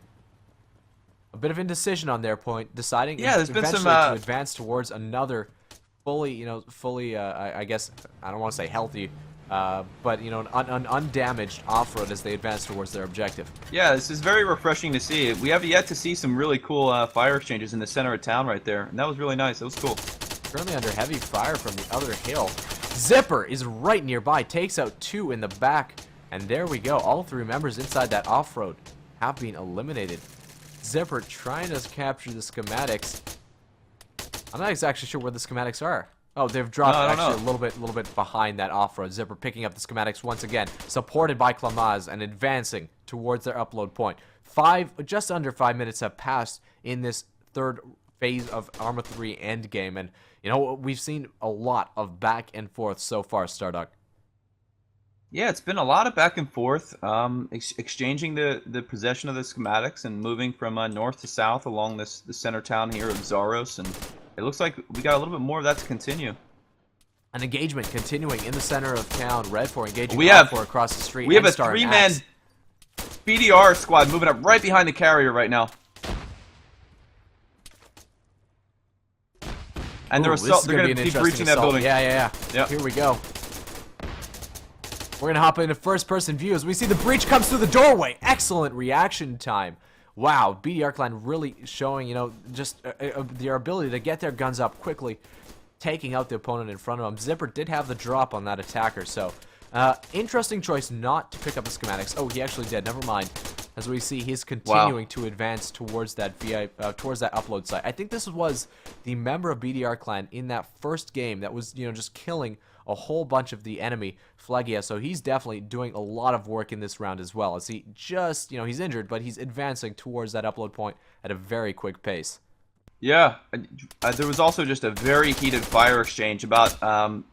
Speaker 3: A bit of indecision on their point, deciding
Speaker 4: Yeah, there's been
Speaker 3: eventually
Speaker 4: some,
Speaker 3: to advance towards another fully, I guess, I don't want to say healthy, but, you know, an undamaged off-road as they advance towards their objective.
Speaker 4: Yeah, this is very refreshing to see. We have yet to see some really cool fire exchanges in the center of town right there, and that was really nice. That was cool.
Speaker 3: Currently under heavy fire from the other hill. Zipper is right nearby, takes out 2 in the back, and there we go. All 3 members inside that off-road have been eliminated. Zipper trying to capture the schematics. I'm not exactly sure where the schematics are. Oh, they've dropped
Speaker 4: No, I don't
Speaker 3: actually
Speaker 4: know.
Speaker 3: a little bit behind that off-road. Zipper picking up the schematics once again, supported by Klamaz and advancing towards their upload point. Just under 5 minutes have passed in this 3rd phase of Arma 3 Endgame, and you know we've seen a lot of back and forth so far, Starduck.
Speaker 4: Yeah, it's been a lot of back and forth, exchanging the possession of the schematics and moving from north to south along the center town here of Zaros, and it looks like we got a little bit more of that to continue.
Speaker 3: An engagement continuing in the center of town. Red 4 engaging
Speaker 4: We have-
Speaker 3: 4 across the street.
Speaker 4: We have a
Speaker 3: N-Star and
Speaker 4: 3-man
Speaker 3: Axe.
Speaker 4: BDR squad moving up right behind the carrier right now. And
Speaker 3: Ooh,
Speaker 4: they're
Speaker 3: this is
Speaker 4: going
Speaker 3: gonna
Speaker 4: to
Speaker 3: be an
Speaker 4: be
Speaker 3: interesting
Speaker 4: breaching that
Speaker 3: assault.
Speaker 4: building.
Speaker 3: Yeah.
Speaker 4: Yep.
Speaker 3: Here we go. We're going to hop into first-person view as we see the breach comes through the doorway. Excellent reaction time. Wow, BDR Clan really showing, you know, just their ability to get their guns up quickly, taking out the opponent in front of them. Zipper did have the drop on that attacker, so interesting choice not to pick up the schematics. Oh, he actually did. Never mind. as we see he's continuing to advance towards that towards that upload site. I think this was the member of BDR Clan in that first game that was, just killing a whole bunch of the enemy Phlegia, so he's definitely doing a lot of work in this round as well, as he just, he's injured, but he's advancing towards that upload point at a very quick pace.
Speaker 4: Yeah, there was also just a very heated fire exchange about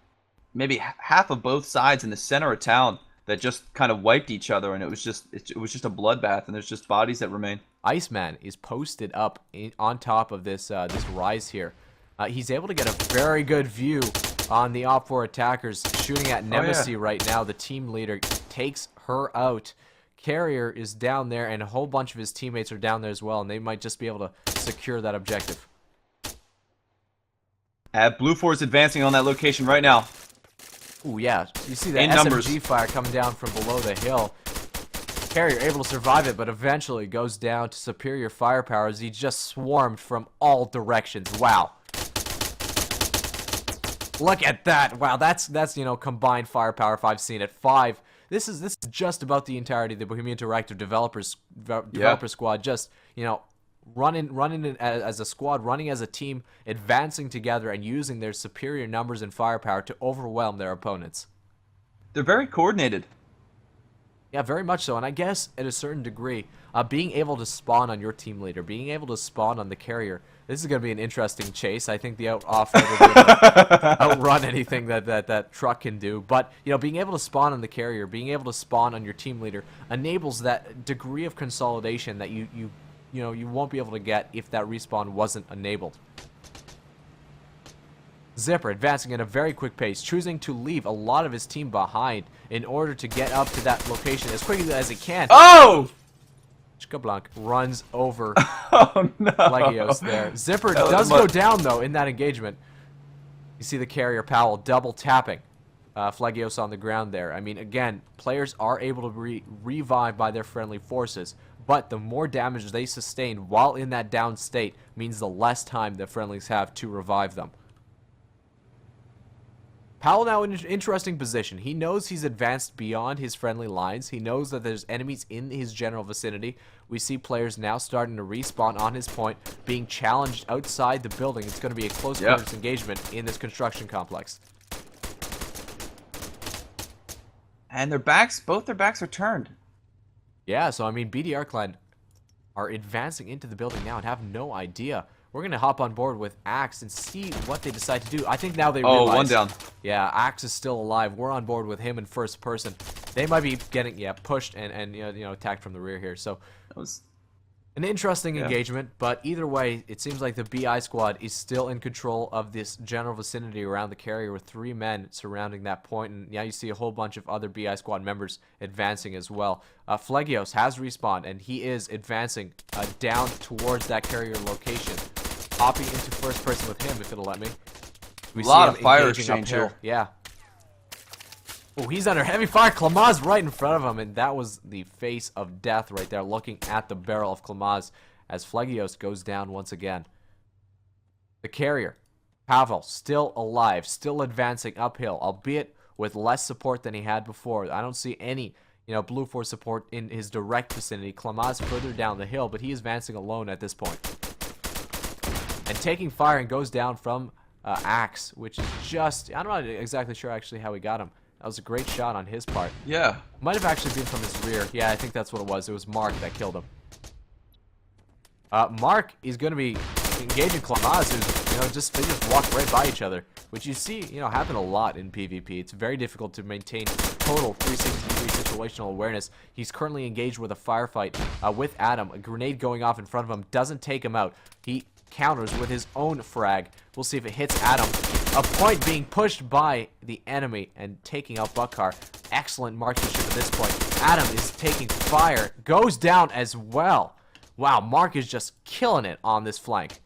Speaker 4: maybe half of both sides in the center of town that just kind of wiped each other, and it was just a bloodbath, and there's just bodies that remain.
Speaker 3: Iceman is posted up on top of this rise here. He's able to get a very good view on the Op4 attackers shooting at Nemesis right now. The team leader takes her out. Carrier is down there, and a whole bunch of his teammates are down there as well, and they might just be able to secure that objective.
Speaker 4: Blue 4 is advancing on that location right now.
Speaker 3: Ooh, yeah. You see the SMG fire coming down from below the hill. Carrier able to survive it, but eventually goes down to superior firepower as he just swarmed from all directions. Wow. Look at that. Wow, that's combined firepower if I've seen it. 5. This is just about the entirety of the Bohemia Interactive developer squad, just, running as a squad, running as a team, advancing together, and using their superior numbers and firepower to overwhelm their opponents.
Speaker 4: They're very coordinated.
Speaker 3: Yeah, very much so. And I guess at a certain degree, being able to spawn on your team leader, being able to spawn on the carrier, this is going to be an interesting chase. I think the off-road will be able to outrun anything that truck can do. But, being able to spawn on the carrier, being able to spawn on your team leader enables that degree of consolidation that you won't be able to get if that respawn wasn't enabled. Zipper advancing at a very quick pace, choosing to leave a lot of his team behind in order to get up to that location as quickly as he can.
Speaker 4: Oh!
Speaker 3: Chkablanc runs over
Speaker 4: Oh, no.
Speaker 3: Legios there. Zipper does go down, though, in that engagement. You see the carrier Powell double tapping Phlegios on the ground there. I mean, again, players are able to be revived by their friendly forces, but the more damage they sustain while in that down state means the less time the friendlies have to revive them. Powell now in an interesting position. He knows he's advanced beyond his friendly lines. He knows that there's enemies in his general vicinity. We see players now starting to respawn on his point, being challenged outside the building. It's going to be a close quarters engagement in this construction complex.
Speaker 4: And both their backs are turned.
Speaker 3: Yeah, so I mean, BDR Clan are advancing into the building now and have no idea. We're going to hop on board with Axe and see what they decide to do. I think now they realize...
Speaker 4: Oh, one down.
Speaker 3: Yeah, Axe is still alive. We're on board with him in first person. They might be getting, pushed and attacked from the rear here. So,
Speaker 4: that was
Speaker 3: an interesting engagement, but either way, it seems like the BI squad is still in control of this general vicinity around the carrier with 3 men surrounding that point, and yeah, you see a whole bunch of other BI squad members advancing as well. Phlegios has respawned, and he is advancing down towards that carrier location, hopping into first person with him, if it'll let me. We
Speaker 4: a lot
Speaker 3: see
Speaker 4: of fire
Speaker 3: engaging
Speaker 4: exchange
Speaker 3: uphill.
Speaker 4: here.
Speaker 3: Yeah. Oh, he's under heavy fire. Klamaz right in front of him, and that was the face of death right there, looking at the barrel of Klamaz as Phlegios goes down once again. The carrier, Pavel, still alive, still advancing uphill, albeit with less support than he had before. I don't see any, Blue Force support in his direct vicinity. Klamaz further down the hill, but he is advancing alone at this point. And taking fire and goes down from Axe, which is just, I'm not exactly sure actually how he got him. That was a great shot on his part.
Speaker 4: Yeah.
Speaker 3: Might have actually been from his rear. Yeah, I think that's what it was. It was Mark that killed him. Mark is going to be engaging Klamaz, who's, they just walk right by each other, which you see, happen a lot in PvP. It's very difficult to maintain total 360-degree situational awareness. He's currently engaged with a firefight with Adam. A grenade going off in front of him doesn't take him out. He counters with his own frag. We'll see if it hits Adam. A point being pushed by the enemy and taking out Buckar. Excellent marksmanship at this point. Adam is taking fire. Goes down as well. Wow, Mark is just killing it on this flank.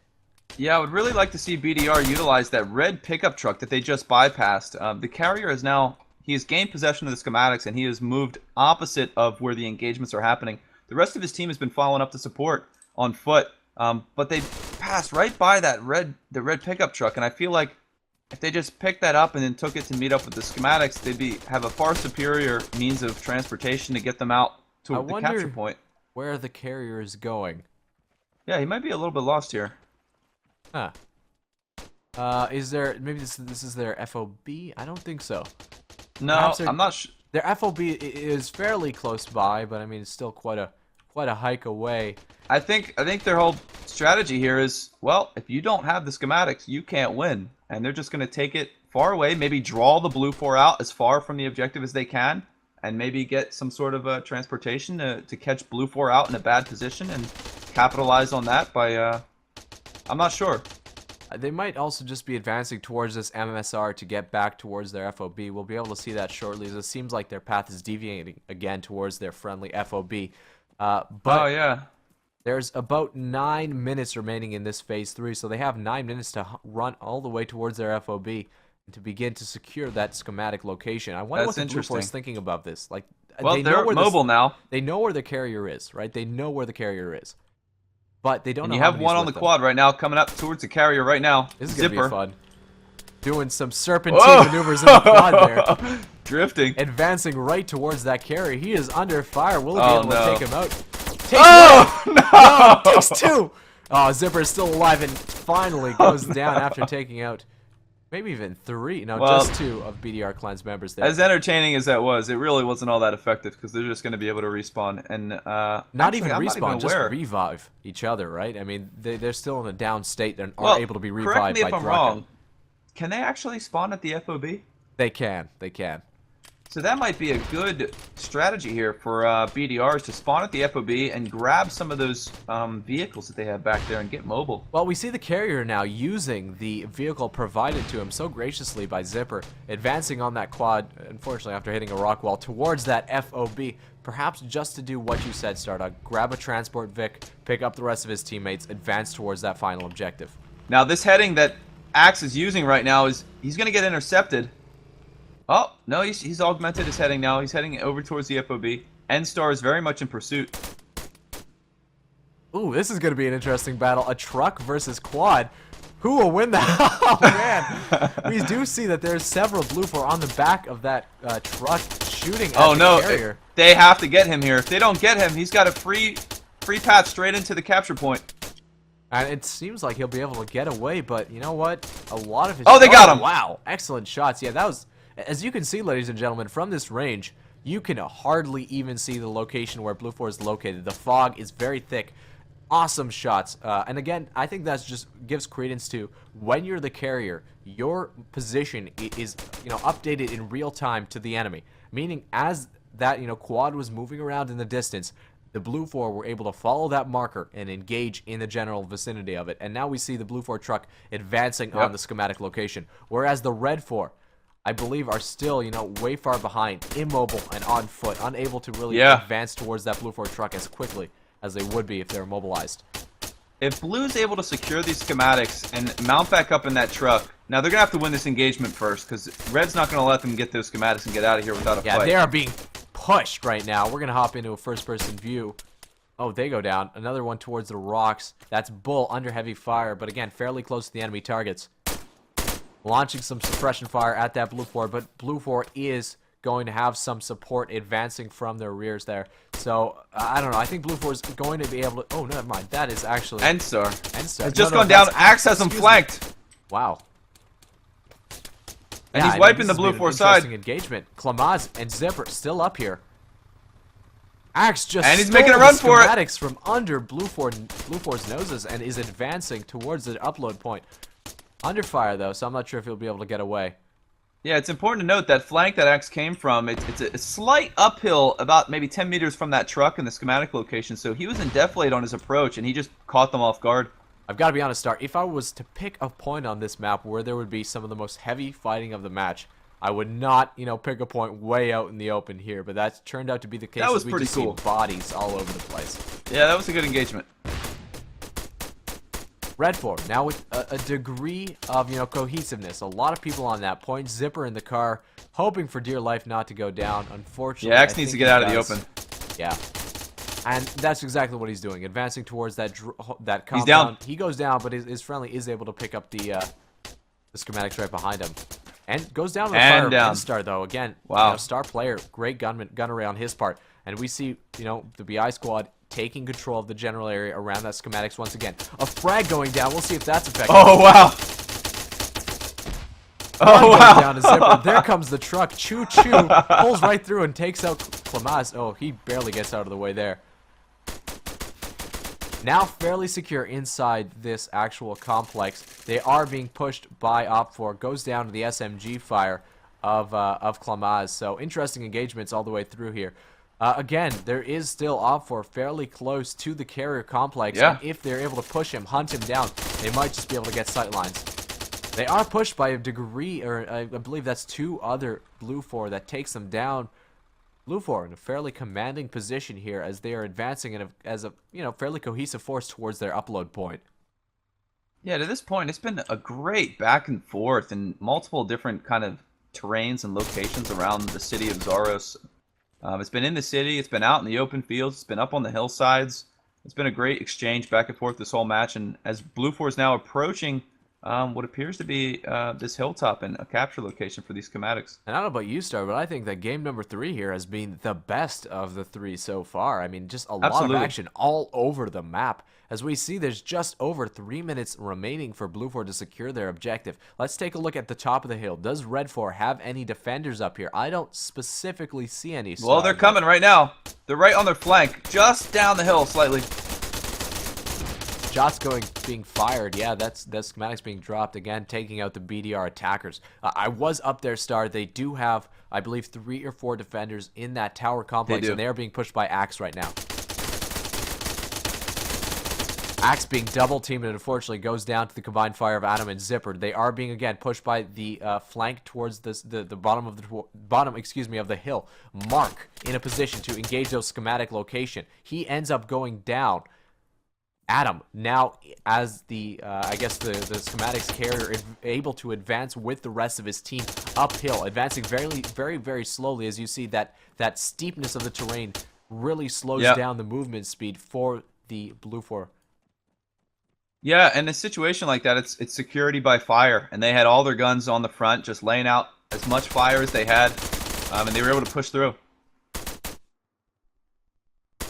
Speaker 4: Yeah, I would really like to see BDR utilize that red pickup truck that they just bypassed. The carrier is now, he has gained possession of the schematics, and he has moved opposite of where the engagements are happening. The rest of his team has been following up the support on foot, but they passed right by the red pickup truck, and I feel like if they just picked that up and then took it to meet up with the schematics, they'd have a far superior means of transportation to get them out to the capture point.
Speaker 3: where the carrier is going.
Speaker 4: Yeah, he might be a little bit lost here.
Speaker 3: Huh. Is there maybe this is their FOB? I don't think so.
Speaker 4: No, I'm not sure.
Speaker 3: Their FOB is fairly close by, but I mean it's still quite a hike away.
Speaker 4: I think their whole strategy here is, well, if you don't have the schematics, you can't win, and they're just going to take it far away, maybe draw the blue 4 out as far from the objective as they can, and maybe get some sort of transportation to catch blue 4 out in a bad position and capitalize on that by. I'm not sure.
Speaker 3: They might also just be advancing towards this MMSR to get back towards their FOB. We'll be able to see that shortly, as it seems like their path is deviating again towards their friendly FOB. But
Speaker 4: oh, yeah.
Speaker 3: There's about 9 minutes remaining in this phase 3, so they have 9 minutes to run all the way towards their FOB and to begin to secure that schematic location. I wonder what the Blue Force is thinking about this. Like,
Speaker 4: well, they're mobile now.
Speaker 3: They know where the carrier is, right? They know where the carrier is. But they don't know.
Speaker 4: You have one on the quad right now, coming up towards the carrier right now.
Speaker 3: This is gonna be fun. Doing some serpentine maneuvers in the quad there.
Speaker 4: Drifting.
Speaker 3: Advancing right towards that carrier. He is under fire. Will he be able to take him out?
Speaker 4: No!
Speaker 3: Takes 2! Oh, Zipper is still alive and finally goes down after taking out maybe even 3. No,
Speaker 4: well,
Speaker 3: just 2 of BDR Clan's members there.
Speaker 4: As entertaining as that was, it really wasn't all that effective because they're just going to be able to respawn and
Speaker 3: not even respawn, just revive each other, right? I mean, they're still in a down state and aren't able to be revived
Speaker 4: correct me
Speaker 3: by
Speaker 4: if I'm wrong. Can they actually spawn at the FOB?
Speaker 3: They can. They can.
Speaker 4: So that might be a good strategy here for BDRs to spawn at the FOB and grab some of those vehicles that they have back there and get mobile.
Speaker 3: Well, we see the carrier now using the vehicle provided to him so graciously by Zipper, advancing on that quad, unfortunately after hitting a rock wall, towards that FOB, perhaps just to do what you said, Stardog, grab a transport Vic, pick up the rest of his teammates, advance towards that final objective.
Speaker 4: Now this heading that Axe is using right now is, he's going to get intercepted. Oh, no, he's augmented his heading now. He's heading over towards the FOB. N-Star is very much in pursuit.
Speaker 3: Ooh, this is going to be an interesting battle. A truck versus quad. Who will win that? Oh, man. We do see that there's several Blue 4 on the back of that truck shooting at the carrier.
Speaker 4: They have to get him here. If they don't get him, he's got a free path straight into the capture point.
Speaker 3: And it seems like he'll be able to get away, but you know what? A lot of his...
Speaker 4: Oh, they got him!
Speaker 3: Wow, excellent shots. Yeah, that was... As you can see, ladies and gentlemen, from this range, you can hardly even see the location where Blue 4 is located. The fog is very thick. Awesome shots. And again, I think that just gives credence to when you're the carrier, your position is, updated in real time to the enemy. Meaning, as that, quad was moving around in the distance, the Blue 4 were able to follow that marker and engage in the general vicinity of it. And now we see the Blue 4 truck advancing on the schematic location. Whereas the Red 4, I believe, are still, way far behind, immobile and on foot, unable to really advance towards that Blue 4 truck as quickly as they would be if they were mobilized.
Speaker 4: If Blue's able to secure these schematics and mount back up in that truck, now they're going to have to win this engagement first, because Red's not going to let them get those schematics and get out of here without a fight.
Speaker 3: Yeah, they are being pushed right now. We're going to hop into a first-person view. Oh, they go down. Another one towards the rocks. That's Bull under heavy fire, but again, fairly close to the enemy targets. Launching some suppression fire at that Blue 4, but Blue 4 is going to have some support advancing from their rears there. So, I don't know. I think Blue 4 is going to be able to... Oh, never mind. That is actually...
Speaker 4: N-Star.
Speaker 3: N-Star.
Speaker 4: It's just gone down. Axe has him flanked.
Speaker 3: Wow.
Speaker 4: And he's wiping the Blue 4 side.
Speaker 3: Engagement. Klamaz and Zipper still up here. Axe just
Speaker 4: and he's making a run for it.
Speaker 3: Schematics from under Blue 4's noses and is advancing towards the upload point. Under fire though, so I'm not sure if he'll be able to get away.
Speaker 4: Yeah, it's important to note that flank that Axe came from, it's a slight uphill about maybe 10 meters from that truck in the schematic location, so he was in deflate on his approach, and he just caught them off guard.
Speaker 3: I've got to be honest, Star, if I was to pick a point on this map where there would be some of the most heavy fighting of the match, I would not, pick a point way out in the open here, but that's turned out to be the case.
Speaker 4: That was pretty
Speaker 3: cool. See bodies all over the place.
Speaker 4: Yeah, that was a good engagement.
Speaker 3: Red 4, now with a degree of, cohesiveness. A lot of people on that point. Zipper in the car, hoping for dear life not to go down. Unfortunately,
Speaker 4: yeah, Axe needs to get out of the open.
Speaker 3: Yeah. And that's exactly what he's doing, advancing towards that compound.
Speaker 4: He's down.
Speaker 3: He goes down, but his friendly is able to pick up the schematics right behind him. And goes down with a fire down. Star though. Again,
Speaker 4: wow.
Speaker 3: Star player, great gunner on his part. And we see, the BI squad taking control of the general area around that schematics once again. A frag going down. We'll see if that's effective.
Speaker 4: Oh, wow. Oh, wow.
Speaker 3: Down a zipper. There comes the truck. Choo choo. Pulls right through and takes out Klamaz. Oh, he barely gets out of the way there. Now fairly secure inside this actual complex. They are being pushed by Op4. Goes down to the SMG fire of Klamaz. So interesting engagements all the way through here. Again, there is still Op4 fairly close to the carrier complex.
Speaker 4: Yeah.
Speaker 3: And if they're able to push him, hunt him down, they might just be able to get sightlines. They are pushed by a degree, or I believe that's 2 other Blue 4 that takes them down. Blue 4 in a fairly commanding position here as they are advancing as a fairly cohesive force towards their upload point.
Speaker 4: Yeah, to this point, it's been a great back and forth in multiple different kind of terrains and locations around the city of Zaros. It's been in the city, it's been out in the open fields, it's been up on the hillsides. It's been a great exchange back and forth this whole match, and as Blue 4 is now approaching what appears to be this hilltop and a capture location for these schematics.
Speaker 3: And I don't know about you, Star, but I think that game number 3 here has been the best of the 3 so far. I mean, just a lot of action all over the map. As we see, there's just over 3 minutes remaining for Blue 4 to secure their objective. Let's take a look at the top of the hill. Does Red 4 have any defenders up here? I don't specifically see any.
Speaker 4: Well, they're coming right now. They're right on their flank, just down the hill slightly.
Speaker 3: Shots being fired. Yeah, that's schematics being dropped again, taking out the BDR attackers. I was up there, Star. They do have, I believe, 3 or 4 defenders in that tower complex, and they are being pushed by Axe right now. Axe being double teamed and unfortunately goes down to the combined fire of Adam and Zipper. They are being again pushed by the flank towards the bottom of the hill. Mark in a position to engage those schematic location. He ends up going down. Adam, now as the schematics carrier, able to advance with the rest of his team uphill, advancing very slowly. As you see, that steepness of the terrain really slows down the movement speed for the Blue 4.
Speaker 4: Yeah, and in a situation like that, it's security by fire, and they had all their guns on the front, just laying out as much fire as they had, and they were able to push through.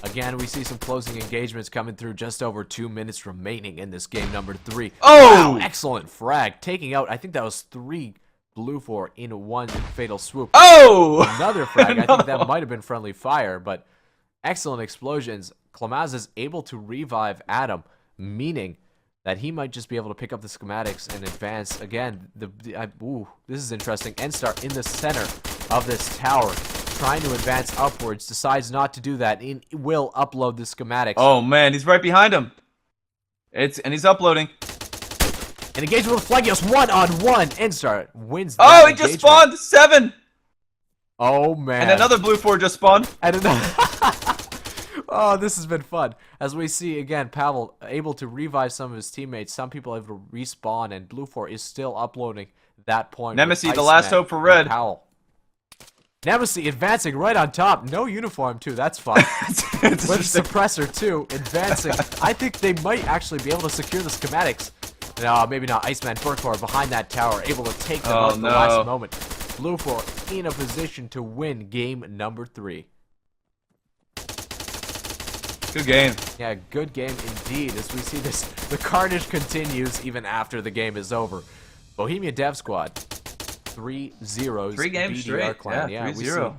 Speaker 3: Again, we see some closing engagements coming through. Just over 2 minutes remaining in this game number 3.
Speaker 4: Oh!
Speaker 3: Wow, excellent frag. Taking out, I think that was 3 Blue 4 in one fatal swoop.
Speaker 4: Oh!
Speaker 3: Another frag. I think that might have been friendly fire, but excellent explosions. Klamaz is able to revive Adam, meaning that he might just be able to pick up the schematics and advance. Again, this is interesting. N-Star in the center of this tower, trying to advance upwards, decides not to do that. He will upload the schematics.
Speaker 4: Oh man, he's right behind him. And he's uploading.
Speaker 3: An engagement with Flagios, 1-on-1. N-Star wins that
Speaker 4: Oh, he
Speaker 3: engagement.
Speaker 4: just spawned 7.
Speaker 3: Oh man.
Speaker 4: And another Blue 4 just spawned.
Speaker 3: And another. Oh, this has been fun. As we see, again, Pavel able to revive some of his teammates. Some people able to respawn, and Blue 4 is still uploading that point.
Speaker 4: Nemesis, the last hope for Red.
Speaker 3: Powell. Nemesis advancing right on top. No uniform, too. That's fun. With Suppressor, too, advancing. I think they might actually be able to secure the schematics. No, maybe not. Iceman Burkor behind that tower, able to take them out at the last moment. Blue 4 in a position to win game number 3.
Speaker 4: Good game.
Speaker 3: Yeah, good game indeed. As we see this, the carnage continues even after the game is over. Bohemia Dev Squad, 3-0.
Speaker 4: 3 games
Speaker 3: BDR
Speaker 4: straight.
Speaker 3: Clan.
Speaker 4: Yeah, 3-0.
Speaker 3: We see